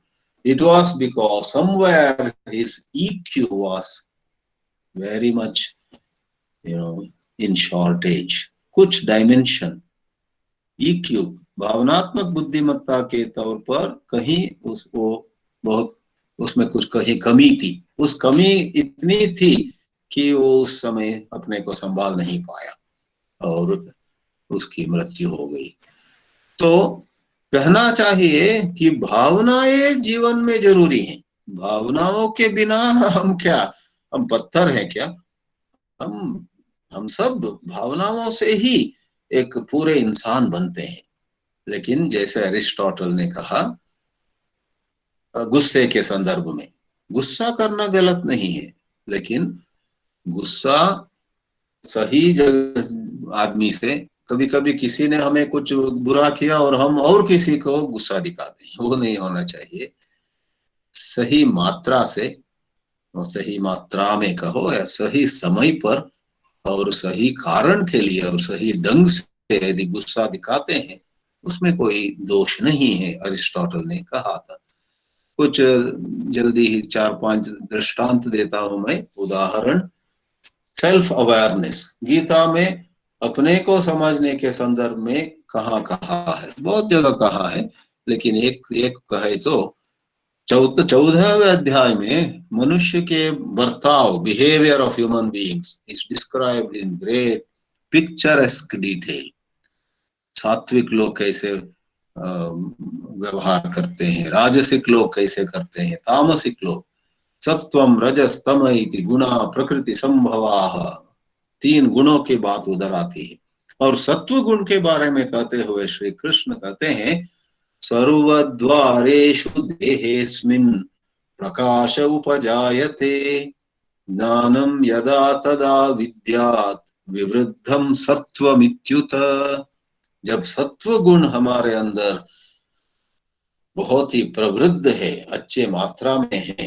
It was because somewhere his EQ was very much, in shortage. कुछ dimension, EQ, भावनात्मक बुद्धिमत्ता के तौर पर कहीं उसको बहुत, उसमें कुछ कहीं कमी थी। उस कमी इतनी थी कि वो उस समय अपने को संभाल नहीं पाया और उसकी मृत्यु हो गई। तो कहना चाहिए कि भावनाएं जीवन में जरूरी हैं। भावनाओं के बिना हम क्या, हम पत्थर हैं क्या? हम सब भावनाओं से ही एक पूरे इंसान बनते हैं। लेकिन जैसे अरिस्टोटल ने कहा गुस्से के संदर्भ में, गुस्सा करना गलत नहीं है, लेकिन गुस्सा सही आदमी से, कभी कभी किसी ने हमें कुछ बुरा किया और हम और किसी को गुस्सा दिखाते हैं, वो नहीं होना चाहिए। सही मात्रा से और सही मात्रा में कहो या सही समय पर और सही कारण के लिए और सही ढंग से यदि गुस्सा दिखाते हैं, उसमें कोई दोष नहीं है, अरिस्टोटल ने कहा था। कुछ जल्दी ही 4-5 दृष्टांत देता हूं मैं, उदाहरण। सेल्फ अवेयरनेस, गीता में अपने को समझने के संदर्भ में कहाँ कहा है, बहुत जगह कहा है, लेकिन एक कहे तो 14वें अध्याय में मनुष्य के बर्ताव, behaviour of human beings is described in great picturesque detail. सात्विक लोग कैसे व्यवहार करते हैं, राजसिक लोग कैसे करते हैं, तामसिक लोग, सत्वम रजस तम इति गुणा प्रकृति संभवाः, 3 गुणों की बात उधर आती है। और सत्व गुण के बारे में कहते हुए श्री कृष्ण कहते हैं सर्वद्वारेषु देहेस्मिन् प्रकाश उपजायते ज्ञानम यदा तदा विद्यात् विवृद्धम सत्वमित्युत। जब सत्व गुण हमारे अंदर बहुत ही प्रवृद्ध है, अच्छे मात्रा में है,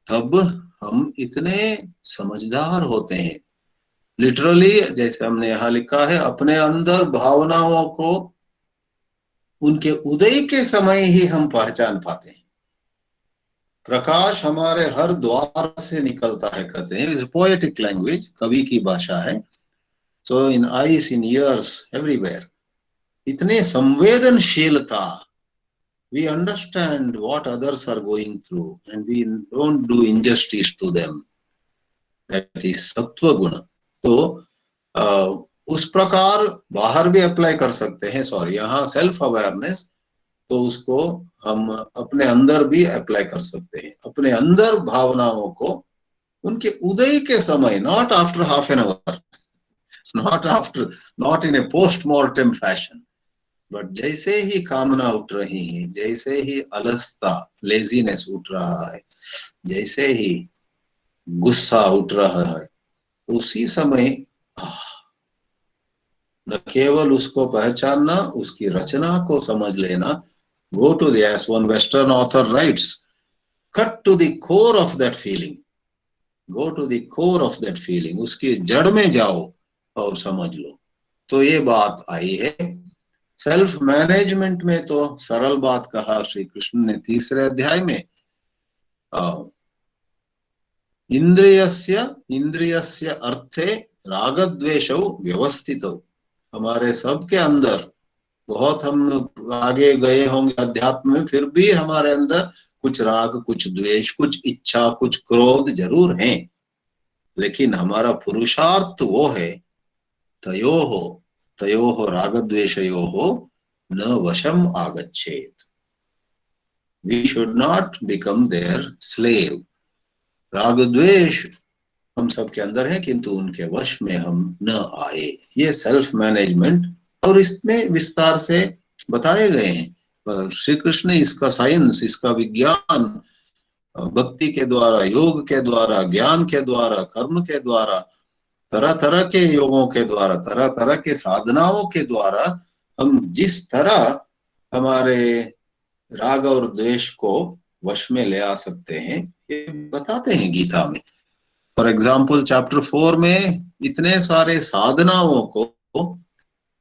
तब हम इतने समझदार होते हैं। लिटरली जैसे हमने यहाँ लिखा है, अपने अंदर भावनाओं को उनके उदय के समय ही हम पहचान पाते हैं। प्रकाश हमारे हर द्वार से निकलता है, कहते हैं, इज पोएटिक लैंग्वेज, कवि की भाषा है। So in eyes, in ears, everywhere, इतने संवेदनशीलता, we understand what others are going through and we don't do injustice to them, that is सत्व गुण। तो उस प्रकार बाहर भी अप्लाई कर सकते हैं, सॉरी यहाँ सेल्फ अवेयरनेस, तो उसको हम अपने अंदर भी अप्लाई कर सकते हैं। अपने अंदर भावनाओं को उनके उदय के समय, not after half an hour, not in A post mortem fashion, but जैसे ही कामना उठ रही है, जैसे ही अलसता, लेजीनेस उठ रहा है, जैसे ही गुस्सा उठ रहा है, उसी समय न केवल उसको पहचानना, उसकी रचना को समझ लेना, go to the, as one Western author writes, cut to the core of that feeling, go to the core of that feeling, उसकी जड़ में जाओ और समझ लो। तो ये बात आई है। सेल्फ मैनेजमेंट में तो सरल बात कहा श्री कृष्ण ने तीसरे अध्याय में, इंद्रियस्य इंद्रियस्य अर्थे रागद्वेषौ व्यवस्थितौ। हमारे सबके अंदर बहुत हम आगे गए होंगे अध्यात्म में, फिर भी हमारे अंदर कुछ राग, कुछ द्वेष, कुछ इच्छा, कुछ क्रोध जरूर हैं, लेकिन हमारा पुरुषार्थ वो है तयोः रागद्वेषयोः न वशम आगच्छेत। We should not become their slave. राग द्वेष हम सबके अंदर है, किंतु उनके वश में हम न आए। ये सेल्फ मैनेजमेंट, और इसमें विस्तार से बताए गए हैं श्री कृष्ण ने इसका साइंस, इसका विज्ञान, भक्ति के द्वारा, योग के द्वारा, ज्ञान के द्वारा, कर्म के द्वारा, तरह तरह के योगों के द्वारा, तरह तरह के साधनाओं के द्वारा हम जिस तरह हमारे राग और द्वेष को वश में ले आ सकते हैं, ये बताते हैं गीता में। फॉर एग्जाम्पल चैप्टर 4 में इतने सारे साधनाओं को,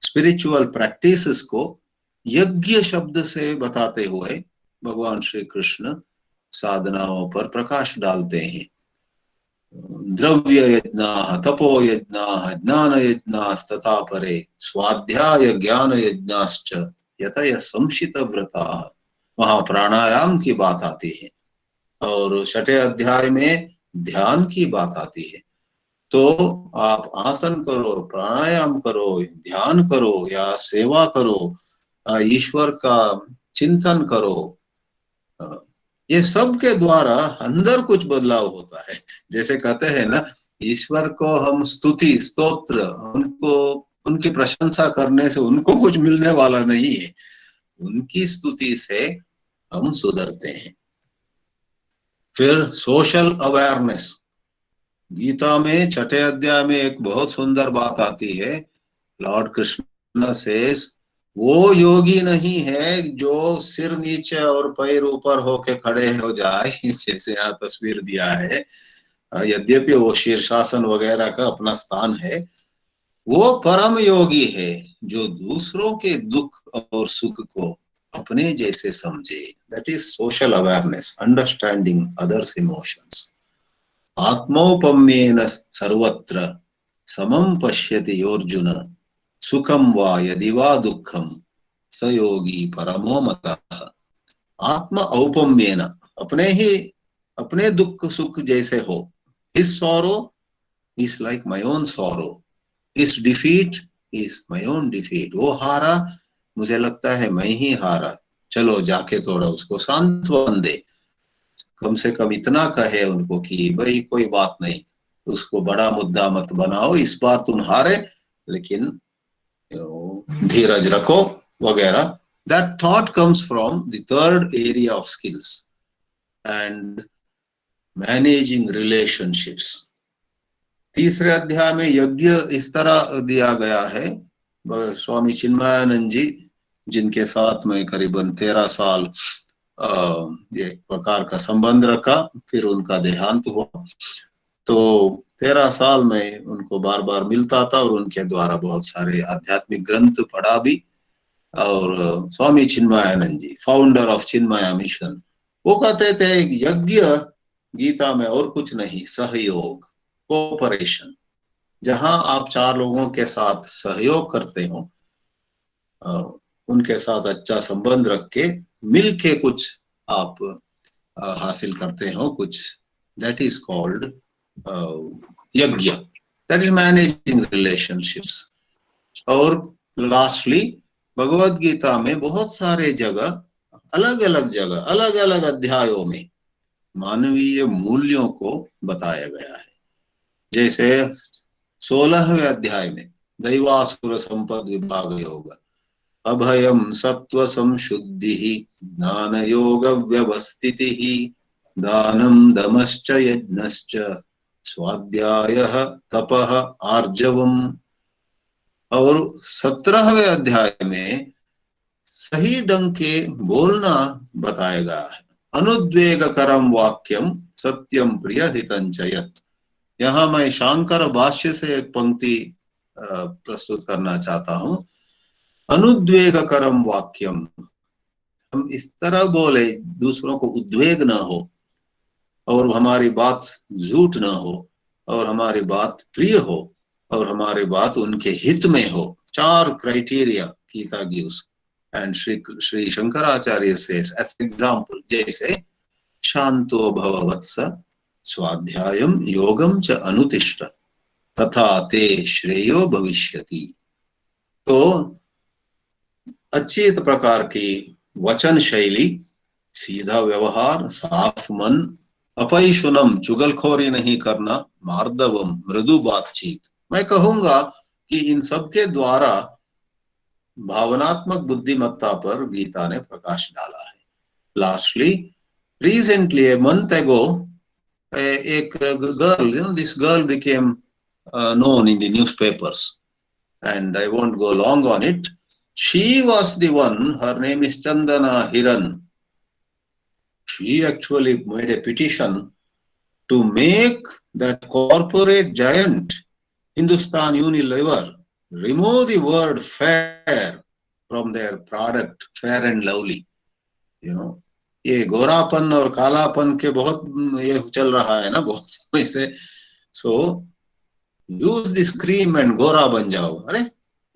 स्पिरिचुअल प्रैक्टिसेस को यज्ञ शब्द से बताते हुए भगवान श्री कृष्ण साधनाओं पर प्रकाश डालते हैं। द्रव्य यज्ञाः, तपो यज्ञाः, ज्ञान यज्ञास्तथा परे, स्वाध्याय ज्ञान यज्ञाश्च यतय संशित व्रताः। वहां प्राणायाम की बात आती है, और छठे अध्याय में ध्यान की बात आती है। तो आप आसन करो, प्राणायाम करो, ध्यान करो या सेवा करो, ईश्वर का चिंतन करो, ये सब के द्वारा अंदर कुछ बदलाव होता है। जैसे कहते हैं ना, ईश्वर को हम स्तुति, स्तोत्र, उनको, उनकी प्रशंसा करने से उनको कुछ मिलने वाला नहीं है, उनकी स्तुति से हम सुधरते हैं। फिर सोशल अवेयरनेस, गीता में छठे अध्याय में एक बहुत सुंदर बात आती है। लॉर्ड कृष्ण सेज, वो योगी नहीं है जो सिर नीचे और पैर ऊपर होके खड़े हो जाए, जैसे यहाँ तस्वीर दिया है। यद्यपि वो शीर्षासन वगैरह का अपना स्थान है, वो परम योगी है जो दूसरों के दुख और सुख को अपने जैसे समझे। That is social awareness, understanding others emotions. आत्मौपम्येन सर्वत्र समं पश्यति अर्जुन, सुखम वा यदि वा दुखम स योगी परमो मतः। आत्म औपम्येन, अपने दुख सुख जैसे हो। His sorrow is like my own sorrow, his defeat is my own defeat। वो हारा, मुझे लगता है मैं ही हारा, चलो जाके थोड़ा उसको सांत्वन दे, कम से कम इतना कहे उनको कि भाई कोई बात नहीं, उसको बड़ा मुद्दा मत बनाओ, इस बार तुम हारे लेकिन धीरज रखो वगैरह। That thought comes from the third area of skills and managing relationships। तीसरे अध्याय में यज्ञ इस तरह दिया गया है। स्वामी चिन्मयानंद जी, जिनके साथ में करीबन 13 साल ये प्रकार का संबंध रखा, फिर उनका देहांत हुआ, तो 13 साल में उनको बार बार मिलता था और उनके द्वारा बहुत सारे आध्यात्मिक ग्रंथ पढ़ा भी। और स्वामी चिन्मयानंद जी, फाउंडर ऑफ चिन्मया मिशन, वो कहते थे यज्ञ गीता में और कुछ नहीं, सहयोग, कोऑपरेशन। जहां आप 4 लोगों के साथ सहयोग करते हो, उनके साथ अच्छा संबंध रख के मिल के कुछ आप हासिल करते हो कुछ, दैट इज कॉल्ड यज्ञ, दैट इज मैनेजिंग रिलेशनशिप्स। और लास्टली भगवत गीता में बहुत सारे जगह, अलग अलग अध्यायों में मानवीय मूल्यों को बताया गया है। जैसे 16वें अध्याय में दैवासुर संपद विभाग योग, अभयम सत्व संशुद्धि, ज्ञान योग व्यवस्थिति, दानम दमश्च यज्ञश्च, स्वाध्यायः तपः आर्जवम्। और 17वें अध्याय में सही ढंग के बोलना बताया गया है। अनुद्वेगकरम वाक्यम सत्यम प्रिय हितंच यत्, यहाँ मैं शांकर भाष्य से एक पंक्ति प्रस्तुत करना चाहता हूं। अनुद्वेगकरम वाक्यम, हम इस तरह बोले दूसरों को उद्वेग न हो और हमारी बात झूठ न हो और हमारी बात प्रिय हो और हमारी बात उनके हित में हो। 4 criteria Gita gives and Shri Shankaracharya says as example, जैसे शांतो भव वत्स स्वाध्यायम योगम च अनुतिष्ठ तथा ते श्रेयो भविष्यति। तो अच्छी प्रकार की वचन शैली, सीधा व्यवहार, साफ मन, अपैशुनम चुगलखोरी नहीं करना, मार्दवम मृदु बातचीत। मैं कहूंगा कि इन सब के द्वारा भावनात्मक बुद्धिमत्ता पर गीता ने प्रकाश डाला है। Lastly, recently a month ago, एक girl, this girl became known in the newspapers, and I won't go long on it. She was the one, her name is Chandana Hiran. She actually made a petition to make that corporate giant Hindustan Unilever remove the word fair from their product, fair and lovely. You know, ये गोरापन और कालापन के बहुत ये चल रहा है ना बहुत समय से। सो यूज दिस क्रीम एंड गोरा बन जाओ। अरे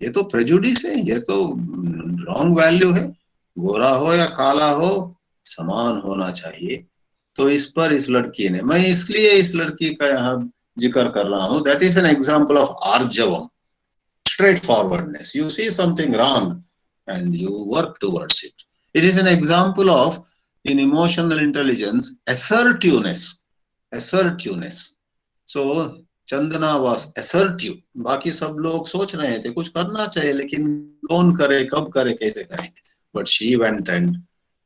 ये तो प्रेजुडिस है, ये तो रॉन्ग वैल्यू है। गोरा हो या काला हो, समान होना चाहिए। तो इस पर इस लड़की ने, मैं इसलिए इस लड़की का यहाँ जिक्र कर रहा हूँ, that is an example of आर्जवम, straightforwardness. You see something wrong and you work towards it. It is an example of, in emotional intelligence, assertiveness. So Chandana was assertive. बाकी सब लोग सोच रहे थे कुछ करना चाहिए, लेकिन कौन करे, कब करे, कैसे करें. But she went, and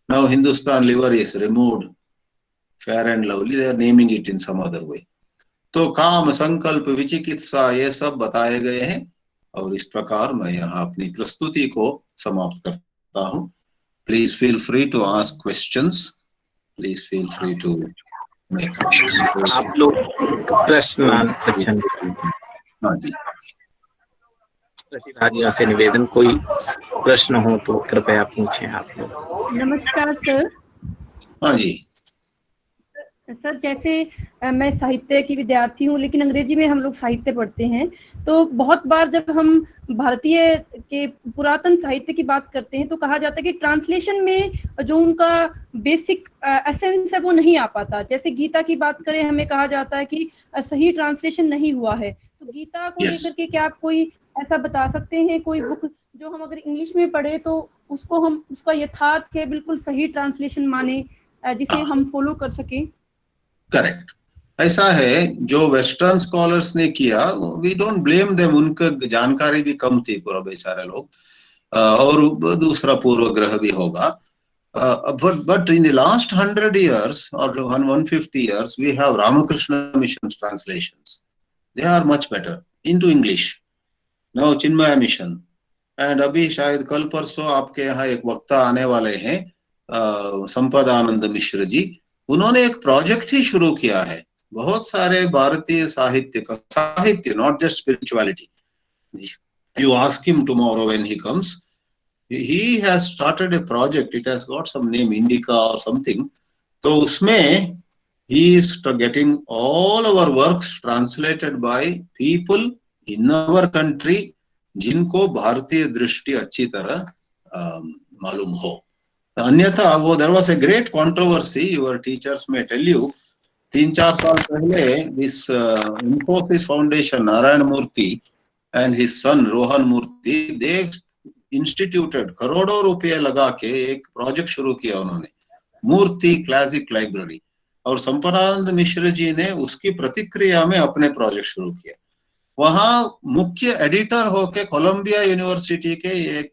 now Hindustan Liver is removed, fair and lovely. They are naming it in some other way. तो काम, संकल्प, विचिकित्सा, ये सब बताए गए हैं। और इस प्रकार मैं यहाँ अपनी प्रस्तुति को समाप्त करता हूँ. Please feel free to ask questions. Please feel free to make questions. आप लोग प्रश्न प्रतिभागियों से निवेदन, कोई प्रश्न हो तो कृपया पूछें आप लोग. नमस्कार सर. हाँ जी सर, जैसे मैं साहित्य की विद्यार्थी हूँ, लेकिन अंग्रेजी में हम लोग साहित्य पढ़ते हैं, तो बहुत बार जब हम भारतीय के पुरातन साहित्य की बात करते हैं तो कहा जाता है कि ट्रांसलेशन में जो उनका बेसिक एसेंस है वो नहीं आ पाता. जैसे गीता की बात करें, हमें कहा जाता है कि सही ट्रांसलेशन नहीं हुआ है. तो गीता को लेकर के क्या आप कोई ऐसा बता सकते हैं, कोई बुक जो हम अगर इंग्लिश में पढ़े तो उसको हम उसका यथार्थ है बिल्कुल सही ट्रांसलेशन माने, जिसे हम फॉलो कर सकें? करेक्ट. ऐसा है, जो वेस्टर्न स्कॉलर्स ने किया, वी डोंट ब्लेम देम. उनका जानकारी भी कम थी, पूरा बेचारे लोग, और दूसरा पूर्वग्रह भी होगा. But in the last 100 years or 150 years, we have Ramakrishna Mission's translations. They are much better into English. Now Chinmaya Mission, and अभी शायद कल परसों आपके यहाँ एक वक्ता आने वाले हैं, संपदानंद मिश्र जी. उन्होंने एक प्रोजेक्ट ही शुरू किया है, बहुत सारे भारतीय साहित्य, not just spirituality. You ask him tomorrow when he comes. He has started a project. It has got some name, Indica or something. तो उसमें he is getting all our works translated by people in our country जिनको भारतीय दृष्टि अच्छी तरह मालूम हो. अन्यथा वो there was a great controversy, your teachers may tell you, 3-4 साल पहले this Infosys Foundation, Narayana Murthy and his son Rohan Murthy, they instituted, करोड़ों रुपए लगा के एक प्रोजेक्ट शुरू किया उन्होंने, मूर्ति क्लासिक लाइब्रेरी. और संपदानंद मिश्र जी ने उसकी प्रतिक्रिया में अपने प्रोजेक्ट शुरू किया. वहां मुख्य एडिटर होके कोलंबिया यूनिवर्सिटी के एक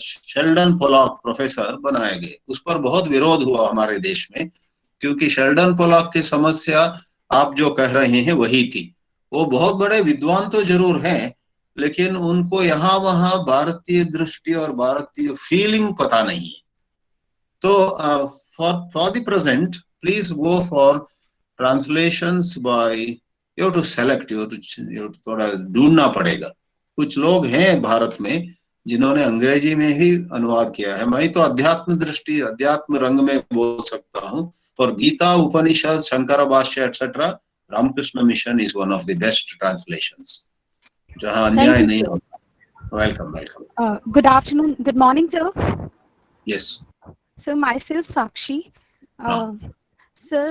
शेल्डन पोलॉक प्रोफेसर बनाए गए. उस पर बहुत विरोध हुआ हमारे देश में, क्योंकि शेल्डन पोलॉक की समस्या आप जो कह रहे हैं वही थी. वो बहुत बड़े विद्वान तो जरूर हैं, लेकिन उनको यहाँ वहाँ भारतीय दृष्टि और भारतीय फीलिंग पता नहीं है. तो for the present please go for translations by you have to select, you have to थोड़ा ढूंढना पड़ेगा। कुछ लोग हैं भारत में जिन्होंने अंग्रेजी में ही अनुवाद किया है। मैं तो अध्यात्म दृष्टि, अध्यात्म रंग में बोल सकता हूँ। For Gita, Upanishad, Shankara Bhashya etcetera, Ramakrishna Mission is one of the best translations, जहाँ अन्याय नहीं होता। Welcome, welcome. Good afternoon, good morning, sir. Yes. So myself Sakshi. Sir,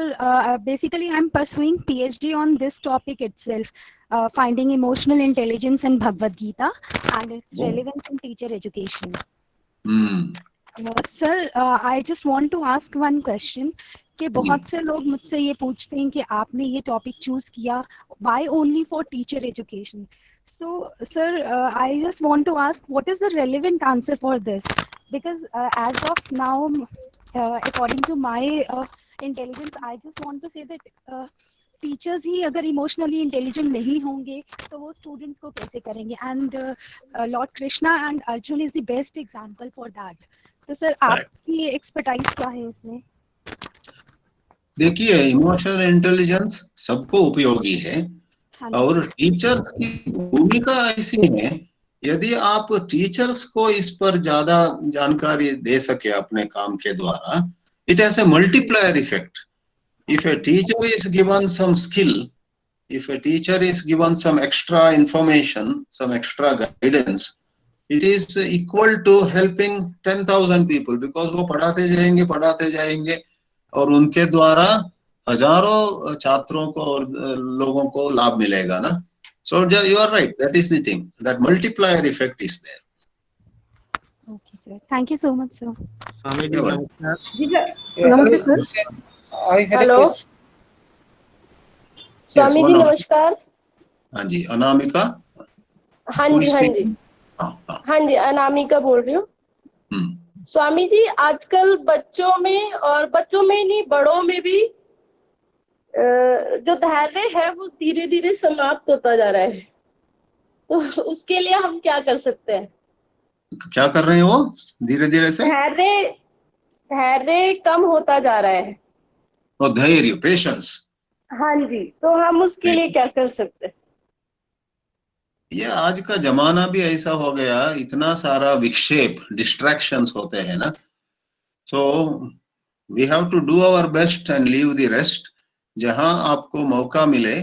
basically I'm pursuing PhD on this topic itself, finding emotional intelligence in Bhagavad Gita and its relevance in teacher education. Sir, I just want to ask one question कि बहुत से लोग मुझसे ये पूछते हैं कि आपने ये टॉपिक चूज किया, why only for teacher education? So, sir, I just want to ask, what is the relevant answer for this? Because as of now, according to my intelligence, I just want to say that teachers ही अगर emotionally intelligent नहीं होंगे तो वो students को कैसे करेंगे? And Lord Krishna and Arjun is the best example for that. तो sir, आपकी expertise क्या है इसमें? देखिए, इमोशनल इंटेलिजेंस सबको उपयोगी है और टीचर्स की भूमिका ऐसी है, यदि आप टीचर्स को इस पर ज्यादा जानकारी दे सके अपने काम के द्वारा, it has a multiplier effect. If a teacher is given some skill, if a teacher is given some extra information, some extra guidance, it is equal to helping 10,000 people, because वो पढ़ाते जाएंगे और उनके द्वारा हजारों छात्रों को और लोगों को लाभ मिलेगा ना. So you are right, that is the thing, that multiplier effect is there. Okay sir, thank you so much sir. नमस्ते सर. हेलो स्वामी जी, नमस्कार. हाँ जी, अनामिका. हाँ जी, अनामिका बोल रही हूँ. स्वामी जी, आजकल बच्चों में, और बच्चों में नहीं बड़ों में भी जो धैर्य है वो धीरे धीरे समाप्त होता जा रहा है. तो उसके लिए हम क्या कर सकते हैं? क्या कर रहे हैं वो धीरे धीरे से? धैर्य कम होता जा रहा है. और धैर्य, पेशेंस. हाँ जी, तो हम उसके लिए क्या कर सकते हैं? ये आज का जमाना भी ऐसा हो गया, इतना सारा विक्षेप, डिस्ट्रैक्शंस होते हैं ना. So we have to do our best and leave the rest. जहां आपको मौका मिले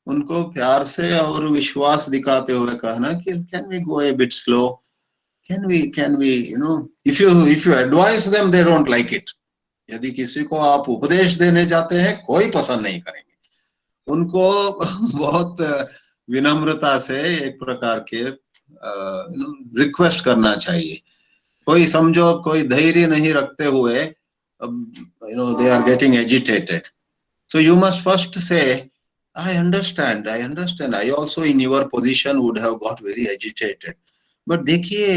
उनको प्यार से और विश्वास दिखाते हुए कहना कि can we go a bit slow, can we you know, if you advise them they don't like it. यदि किसी को आप उपदेश देने जाते हैं, कोई पसंद नहीं करेंगे. उनको बहुत विनम्रता से एक प्रकार के रिक्वेस्ट करना चाहिए. कोई समझो कोई धैर्य नहीं रखते हुए, they are getting agitated. So you must first say, I understand. I also in your position would have got very agitated. But देखिए,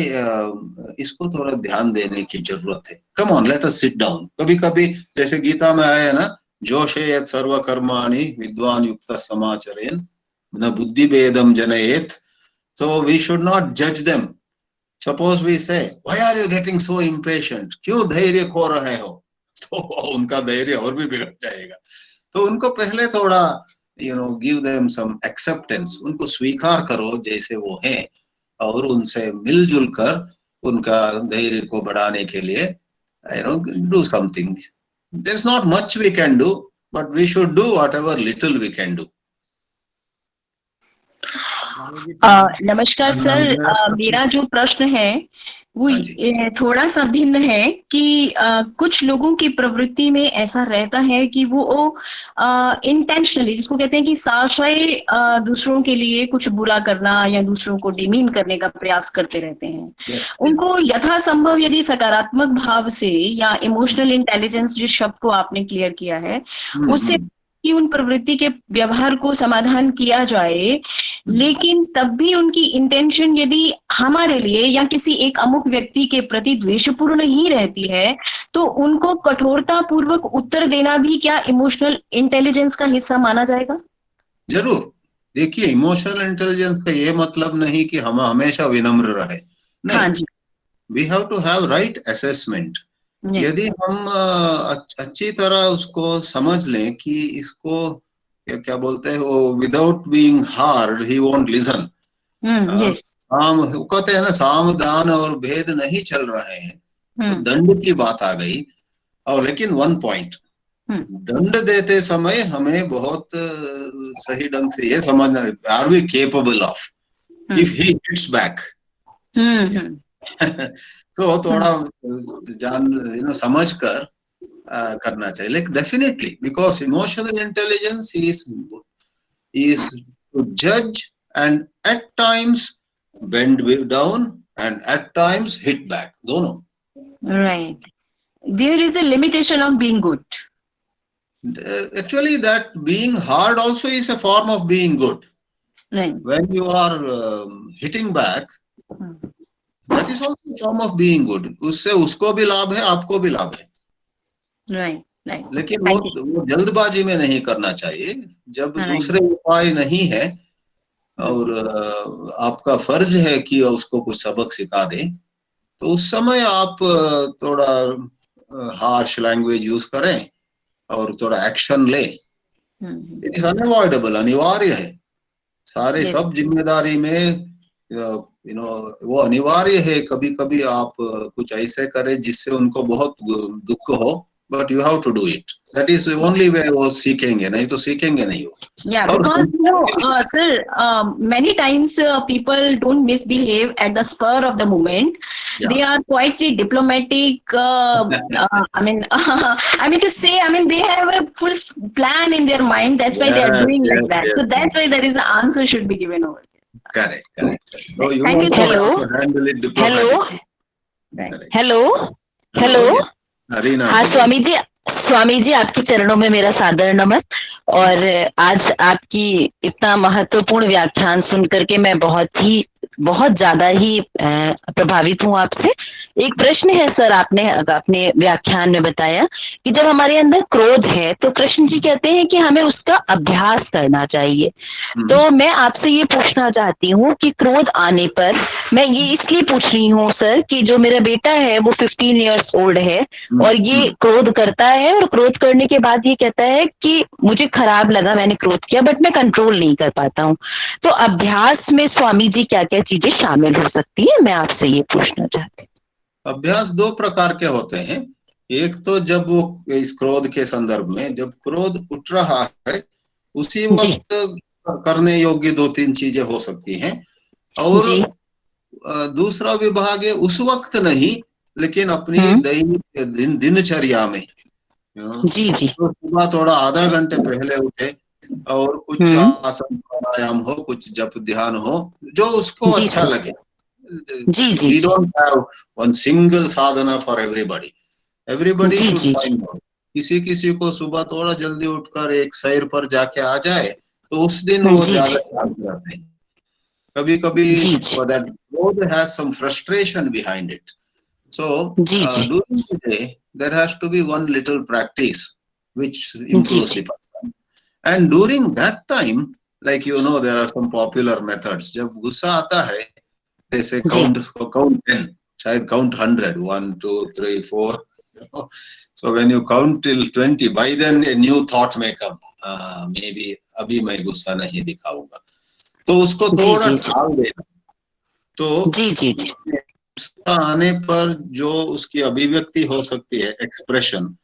इसको थोड़ा ध्यान देने की जरूरत है. Come on, let us sit down. कभी कभी जैसे गीता में आया ना, जोशेयत सर्व कर्माणि विद्वान युक्त समाचरेन न बुद्धि भेदम जनयेत. So we should not judge them. Suppose we say, why are you getting so impatient? क्यों धैर्य खो रहे हो? तो उनका धैर्य और भी बिगड़ जाएगा. तो उनको पहले थोड़ा give them some acceptance. उनको स्वीकार करो जैसे वो हैं और उनसे मिलजुल कर उनका धैर्य को बढ़ाने के लिए do something. There's not much we can do, but we should do whatever little we can do. नमस्कार सर. मेरा जो प्रश्न है वो थोड़ा सा भिन्न है कि कुछ लोगों की प्रवृत्ति में ऐसा रहता है कि वो इंटेंशनली, जिसको कहते हैं कि साशय दूसरों के लिए कुछ बुरा करना या दूसरों को डिमीन करने का प्रयास करते रहते हैं. उनको यथासंभव यदि सकारात्मक भाव से या इमोशनल इंटेलिजेंस, जिस शब्द को आपने क्लियर किया है, उससे कि उन प्रवृत्ति के व्यवहार को समाधान किया जाए, लेकिन तब भी उनकी इंटेंशन यदि हमारे लिए या किसी एक अमुक व्यक्ति के प्रति द्वेषपूर्ण ही रहती है, तो उनको कठोरता पूर्वक उत्तर देना भी क्या इमोशनल इंटेलिजेंस का हिस्सा माना जाएगा? जरूर. देखिए, इमोशनल इंटेलिजेंस का ये मतलब नहीं कि हम हमेशा विनम्र रहे. हाँ जी. We have to have right assessment. यदि हम अच्छी तरह उसको समझ लें कि इसको क्या बोलते हैं वो, without being hard he won't listen. साम कहते हैं ना, साम दान और भेद नहीं चल रहे हैं, तो दंड की बात आ गई। और लेकिन वन पॉइंट, दंड देते समय हमें बहुत सही ढंग से ये समझना, are we capable of if he hits back. तो थोड़ा जान समझ कर करना चाहिए। लेकिन definitely because emotional intelligence is to judge and at times bend down and at times hit back, दोनों। Right. There is a limitation of being good. Actually that being hard also is a form of being good. Right. When you are hitting back, that is also a form of being good. उससे उसको भी लाभ है, आपको भी लाभ है। Right. Right. लेकिन वो जल्दबाजी में नहीं करना चाहिए। जब दूसरे उपाय नहीं है और आपका फर्ज है कि उसको कुछ सबक सिखा दे, तो उस समय आप थोड़ा हार्श लैंग्वेज यूज करें और थोड़ा एक्शन ले। इट इज अनअवॉइडेबल, अनिवार्य है। सारे सब जिम्मेदारी में वो अनिवार्य है। कभी कभी आप कुछ ऐसे करें जिससे उनको बहुत दुख हो, but you have to do it. That is the only way वो सीखेंगे, नहीं तो सीखेंगे नहीं वो। Yeah, because sir, many times people don't misbehave at the spur of the moment. Yeah. They are quite diplomatic. I mean to say, they have a full plan in their mind. That's why they are doing like that. So that's why there is an answer should be given over here. Correct. So you Thank you, sir. Handle it diplomatically. Hello. हाँ स्वामी जी आपके चरणों में मेरा सादर नमन। और आज आपकी इतना महत्वपूर्ण व्याख्यान सुन करके मैं बहुत ज्यादा ही प्रभावित हूँ आपसे। एक प्रश्न है सर, आपने अपने व्याख्यान में बताया कि जब हमारे अंदर क्रोध है तो कृष्ण जी कहते हैं कि हमें उसका अभ्यास करना चाहिए। तो मैं आपसे ये पूछना चाहती हूँ कि क्रोध आने पर, मैं ये इसलिए पूछ रही हूँ सर कि जो मेरा बेटा है वो 15 इयर्स ओल्ड है और ये क्रोध करता है और क्रोध करने के बाद ये कहता है कि मुझे खराब लगा, मैंने क्रोध किया, बट मैं कंट्रोल नहीं कर पाता हूँ। तो अभ्यास में स्वामी जी क्या क्या चीजें शामिल हो सकती है, मैं आपसे ये पूछना चाहती हूँ। अभ्यास दो प्रकार के होते हैं। एक तो जब वो इस क्रोध के संदर्भ में, जब क्रोध उठ रहा है उसी वक्त करने योग्य 2-3 चीजें हो सकती हैं। और दूसरा विभाग है उस वक्त नहीं, लेकिन अपनी दैनिक दिनचर्या में तो सुबह थोड़ा आधा घंटे पहले उठे और कुछ आसन प्राणायाम हो, कुछ जप ध्यान हो, जो उसको अच्छा लगे। We don't have one single sadhana for everybody. Everybody should find out. किसी को सुबह थोड़ा जल्दी उठकर एक सैर पर जाके आ जाए तो उस दिन वो ज्यादा शांत रहते हैं। कभी so that road has some frustration behind it. So during the day there has to be one little practice which improves the person. And during that time, like there are some popular methods. जब गुस्सा आता है, they say count 10, शायद count 100, 1, 2, 3, 4. So when you count till 20, by then a new thought may come. Maybe अभी मैं गुस्सा नहीं दिखाऊंगा, तो उसको थोड़ा टाल देना। तो गुस्सा आने पर जो उसकी अभिव्यक्ति हो सकती है, एक्सप्रेशन,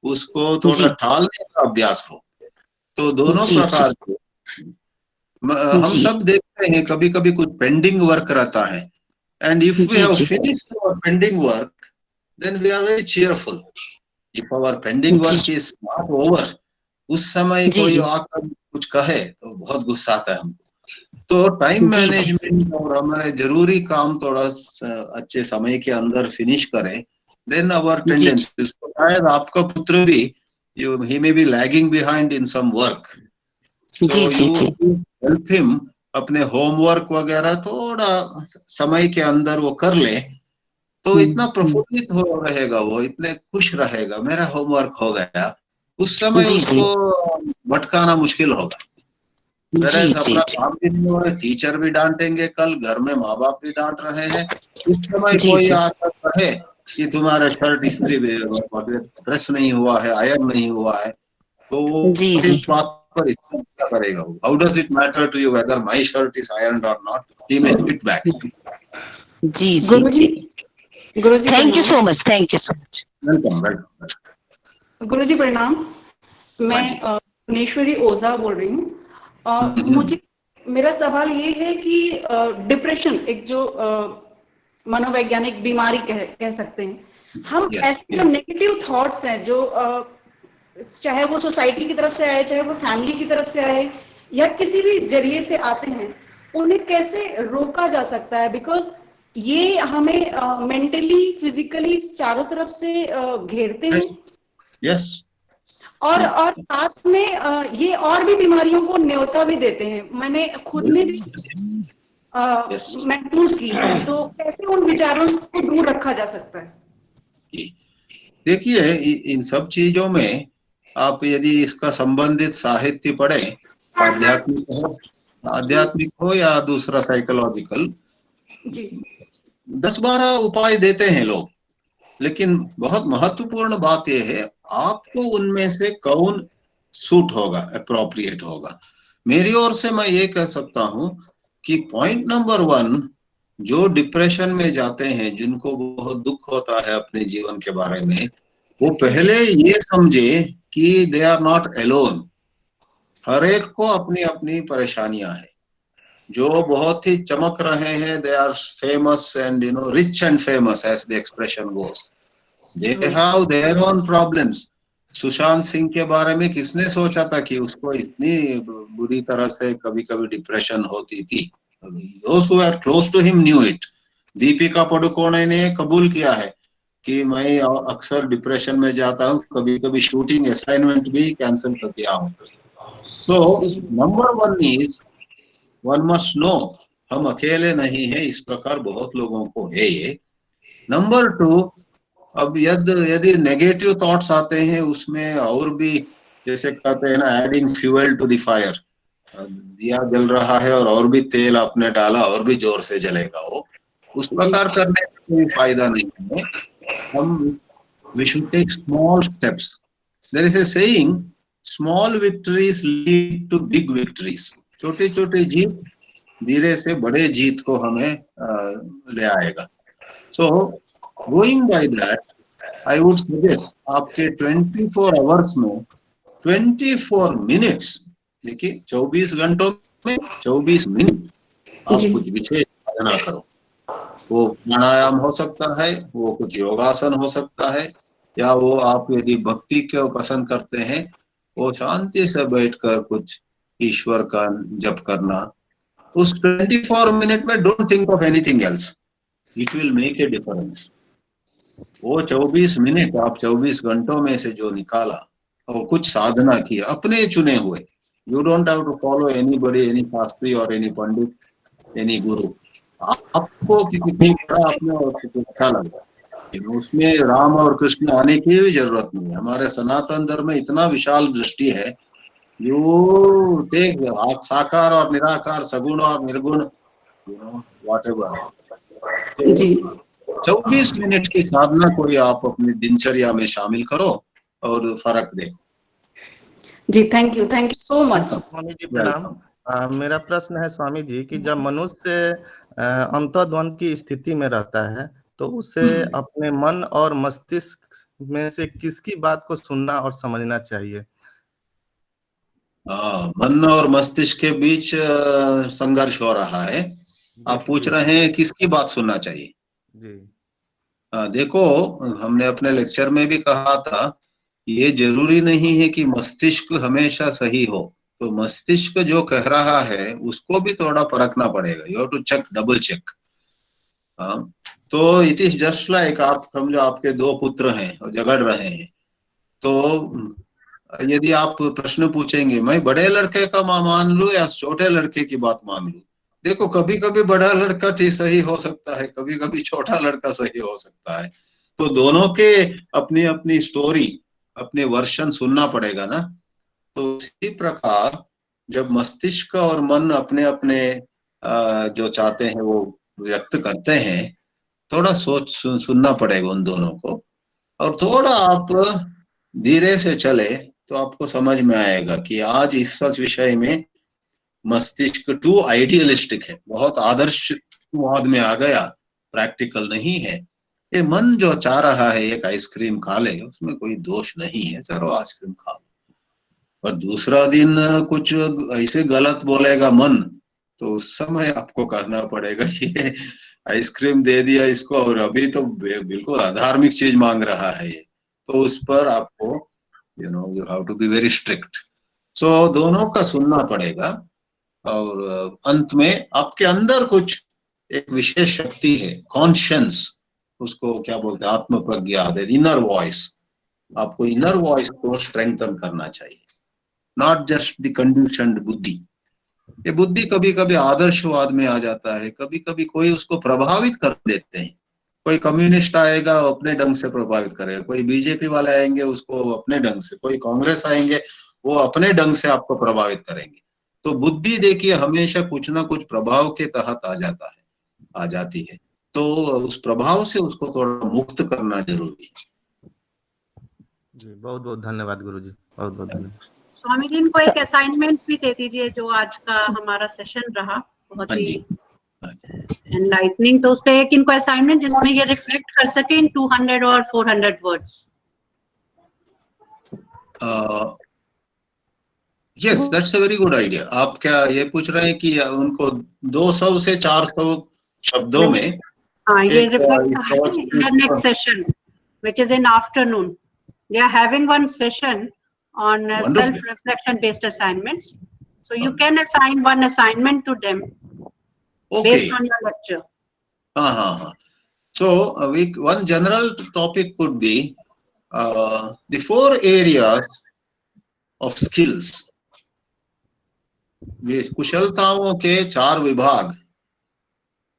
उसको थोड़ा टालने का अभ्यास हो। तो दोनों प्रकार के हम सब देखते हैं, कभी कभी कुछ पेंडिंग वर्क रहता है, and if we have finished our pending work then we are very cheerful. If our pending work is not over, उस समय कोई आकर कुछ कहे तो बहुत गुस्सा आता है हमको। तो टाइम मैनेजमेंट और हमारे जरूरी काम थोड़ा अच्छे समय के अंदर फिनिश करें, देन आवर टेंडेंसी। शायद आपका पुत्र भी, he may be lagging behind in some work, so you help him अपने होमवर्क वगैरह थोड़ा समय के अंदर वो कर ले, तो इतना प्रफुल्लित हो रहेगा, वो इतने खुश रहेगा, मेरा होमवर्क हो गया। उस समय उसको भटकाना मुश्किल होगा। मेरे अपना काम भी नहीं हो रहा, टीचर भी डांटेंगे, कल घर में माँ बाप भी डांट रहे हैं। उस समय कोई आकर कहे कि तुम्हारा शर्ट इस्त्री प्रेस नहीं हुआ है, आयरन नहीं हुआ है, तो बात पर इसमें क्या करेगा वो? How does it matter to you whether my shirt is ironed or not? He may fit back. जी Guruji, Guruji thank you so much, thank you so much. Welcome welcome. Guruji प्रणाम। मैं भुवनेश्वरी ओझा बोल रही हूँ। मुझे मेरा सवाल ये है कि डिप्रेशन एक जो मनोवैज्ञानिक बीमारी कह सकते हैं, हम ऐसे नेगेटिव थॉट्स हैं जो चाहे वो सोसाइटी की तरफ से आए, चाहे वो फैमिली की तरफ से आए, या किसी भी जरिए से आते हैं, उन्हें कैसे रोका जा सकता है? बिकॉज ये हमें मेंटली, फिजिकली चारों तरफ से घेरते हैं। यस। और साथ में ये और भी बीमारियों को न्योता भी देते हैं। मैंने खुद ने भी महसूस की है। तो कैसे उन विचारों से दूर रखा जा सकता है? देखिए, इन सब चीजों में आप यदि इसका संबंधित साहित्य पढ़े, आध्यात्मिक हो या दूसरा साइकोलॉजिकल, 10-12 उपाय देते हैं लोग, लेकिन बहुत महत्वपूर्ण बात यह है आपको उनमें से कौन सूट होगा, अप्रोप्रिएट होगा। मेरी ओर से मैं ये कह सकता हूं कि पॉइंट नंबर 1, जो डिप्रेशन में जाते हैं, जिनको बहुत दुख होता है अपने जीवन के बारे में, वो पहले ये समझे कि दे आर नॉट एलोन। हर एक को अपनी अपनी परेशानियां हैं। जो बहुत ही चमक रहे हैं, they are famous and rich and famous as the expression goes, they have their own problems. Sushant Singh के बारे में किसने सोचा था कि उसको इतनी बुरी तरह से कभी कभी डिप्रेशन होती थी? Those who are close to him knew it. Deepika Padukone ने कबूल किया है कि मैं अक्सर डिप्रेशन में जाता हूँ, कभी कभी शूटिंग असाइनमेंट भी कैंसिल कर दिया हूँ। So number 1 is one must know, हम अकेले नहीं है, इस प्रकार बहुत लोगों को है ये। नंबर 2, अब यदि नेगेटिव थॉट्स आते हैं, उसमें और भी जैसे कहते हैं ना, adding fuel to the fire, दिया जल रहा है और भी तेल आपने डाला और भी जोर से जलेगा वो, उस प्रकार करने से कोई फायदा नहीं है। हम we should take small steps. There is a saying, small victories lead to big victories. छोटी छोटी जीत धीरे से बड़े जीत को हमें ले आएगा। So going by that, I would suggest आपके 24 आवर्स में 24 मिनट्स, देखिए 24 घंटों में 24 मिनट आप कुछ विशेष साधना करो। वो प्राणायाम हो सकता है, वो कुछ योगासन हो सकता है, या वो आप यदि भक्ति को पसंद करते हैं, वो शांति से बैठकर कुछ ईश्वर का जप करना। उस 24 मिनट में don't think of anything else, it will make a difference. वो 24 मिनट आप 24 घंटों में से जो निकाला और कुछ साधना किया अपने चुने हुए, you don't have to follow anybody, any Shastri or any Pandit, any गुरु। आपको कितनी बड़ा अपने अच्छा लगा, उसमें राम और कृष्ण आने की भी जरूरत नहीं है। हमारे सनातन धर्म में इतना विशाल दृष्टि है, यू टेक साकार और निराकार, सगुण और निर्गुण, व्हाटएवर। 24 मिनट की साधना कोई आप अपनी दिनचर्या में शामिल करो और फर्क देखो। जी, thank you so much. Swami ji प्रणाम। मेरा प्रश्न है स्वामी जी कि जब मनुष्य अंतर्द्वंद की स्थिति में रहता है, तो उसे अपने मन और मस्तिष्क में से किसकी बात को सुनना और समझना चाहिए? मन और मस्तिष्क के बीच संघर्ष हो रहा है। आप पूछ रहे हैं किसकी बात सुनना चाहिए? जी। देखो, हमने अपने लेक्चर में भी कहा था, ये जरूरी नहीं है कि मस्तिष्क हमेशा सही हो। तो मस्तिष्क जो कह रहा है उसको भी थोड़ा परखना पड़ेगा। You have to check, double check. तो इट इज जस्ट लाइक, आप समझो आपके 2 पुत्र हैं और झगड़ रहे हैं, तो यदि आप प्रश्न पूछेंगे मैं बड़े लड़के का मान लूं या छोटे लड़के की बात मान लूं, देखो कभी कभी बड़ा लड़का सही हो सकता है, कभी कभी छोटा लड़का सही हो सकता है। तो दोनों के अपनी अपनी स्टोरी, अपने वर्षन सुनना पड़ेगा ना। तो इसी प्रकार जब मस्तिष्क और मन अपने अपने जो चाहते हैं वो व्यक्त करते हैं, थोड़ा सुनना पड़ेगा उन दोनों को, और थोड़ा आप धीरे से चले, तो आपको समझ में आएगा कि आज इस विषय में मस्तिष्क टू आइडियलिस्टिक है, बहुत आदर्शवाद में आ गया, प्रैक्टिकल नहीं है। ये मन जो चाह रहा है एक आइसक्रीम खा ले, उसमें कोई दोष नहीं है, चलो आइसक्रीम खा लो। और दूसरा दिन कुछ ऐसे गलत बोलेगा मन, तो उस समय आपको कहना पड़ेगा ये आइसक्रीम दे दिया इसको और अभी तो बिल्कुल अधार्मिक चीज मांग रहा है ये, तो उस पर आपको you have to be very strict. So दोनों का सुनना पड़ेगा। और अंत में आपके अंदर कुछ एक विशेष शक्ति है, कॉन्शियंस, उसको क्या बोलते हैं, आत्म प्रज्ञा, इनर वॉइस। आपको इनर वॉइस को स्ट्रेंथन करना चाहिए, नॉट जस्ट द कंडीशनड बुद्धि। ये बुद्धि कभी कभी आदर्शवाद में आ जाता है, कभी कभी कोई उसको प्रभावित कर देते हैं। कोई कम्युनिस्ट आएगा अपने ढंग से प्रभावित करेगा, कोई बीजेपी वाले आएंगे उसको अपने ढंग से, कोई कांग्रेस आएंगे वो अपने ढंग से आपको प्रभावित करेंगे। तो बुद्धि देखिए हमेशा कुछ ना कुछ प्रभाव के तहत आ जाती है, तो उस प्रभाव से उसको थोड़ा मुक्त करना जरूरी है। जी बहुत बहुत धन्यवाद गुरुजी, बहुत बहुत धन्यवाद। स्वामी जी इनको एक असाइनमेंट भी दे दीजिए, जो आज का हमारा सेशन रहा बहुत ही एनलाइटनिंग, तो उस पे एक इनको असाइनमेंट जिसमें ये रिफ्लेक्ट कर सके इन 200 और 400 words. Yes, that's a very good idea. आप क्या ये पूछ रहे हैं कि उनको 200 से 400 शब्दों में हाँ ये reflect in the next session which is in afternoon, they are having one session on self-reflection based assignments, so you can assign one assignment to them based on your lecture. So one general topic could be the 4 areas of skills, कुशलताओं के 4 विभाग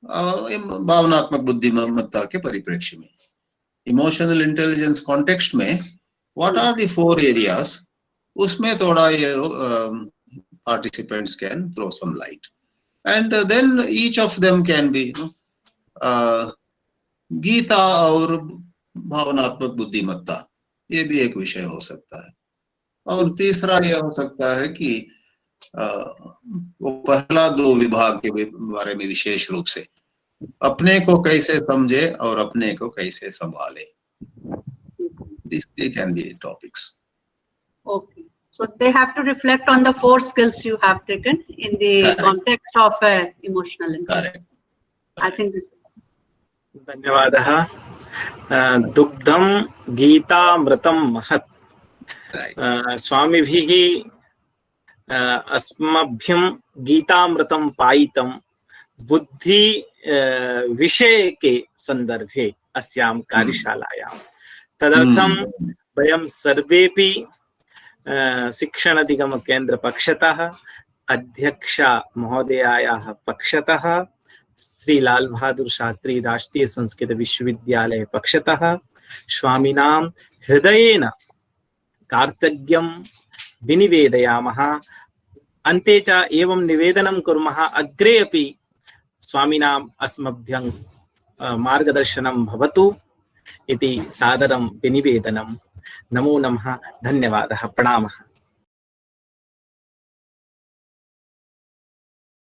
भावनात्मक बुद्धिमत्ता के परिप्रेक्ष्य में, emotional intelligence context में what are the 4 areas, उसमें थोड़ा ये participants can throw some light, and then each of them can be Gita और भावनात्मक बुद्धिमत्ता, ये भी एक विषय हो सकता है। और तीसरा यह हो सकता है कि वो पहला 2 विभाग के बारे में विशेष रूप से अपने को कैसे समझे और अपने को कैसे संभाले। These 3 can be topics. Okay, so they have to reflect on the 4 skills you have taken in the context of emotional intelligence. I think this. धन्यवादः। दुग्धं गीतामृतं महत्। स्वामिभिः अस्मभ्यं गीतामृतं पायितं बुद्धि विषय के संदर्भे अस्यां कार्यशालायां। तदर्थं वयं सर्वेपि शिक्षण केंद्र पक्षतः अध्यक्षा महोदयायाः पक्षतः श्री लाल बहादुर शास्त्री राष्ट्रीय संस्कृत विश्वविद्यालय पक्षतः स्वामिनां हृदयेन कार्तज्ञं विनिवेदयामः। अन्ते च एवं निवेदनं कुर्मः, अग्रे अपि स्वामिनाम् अस्मभ्यं मार्गदर्शनं भवतु इति सादरं विनिवेदनं। नमो नमः, धन्यवादः, प्रणामः।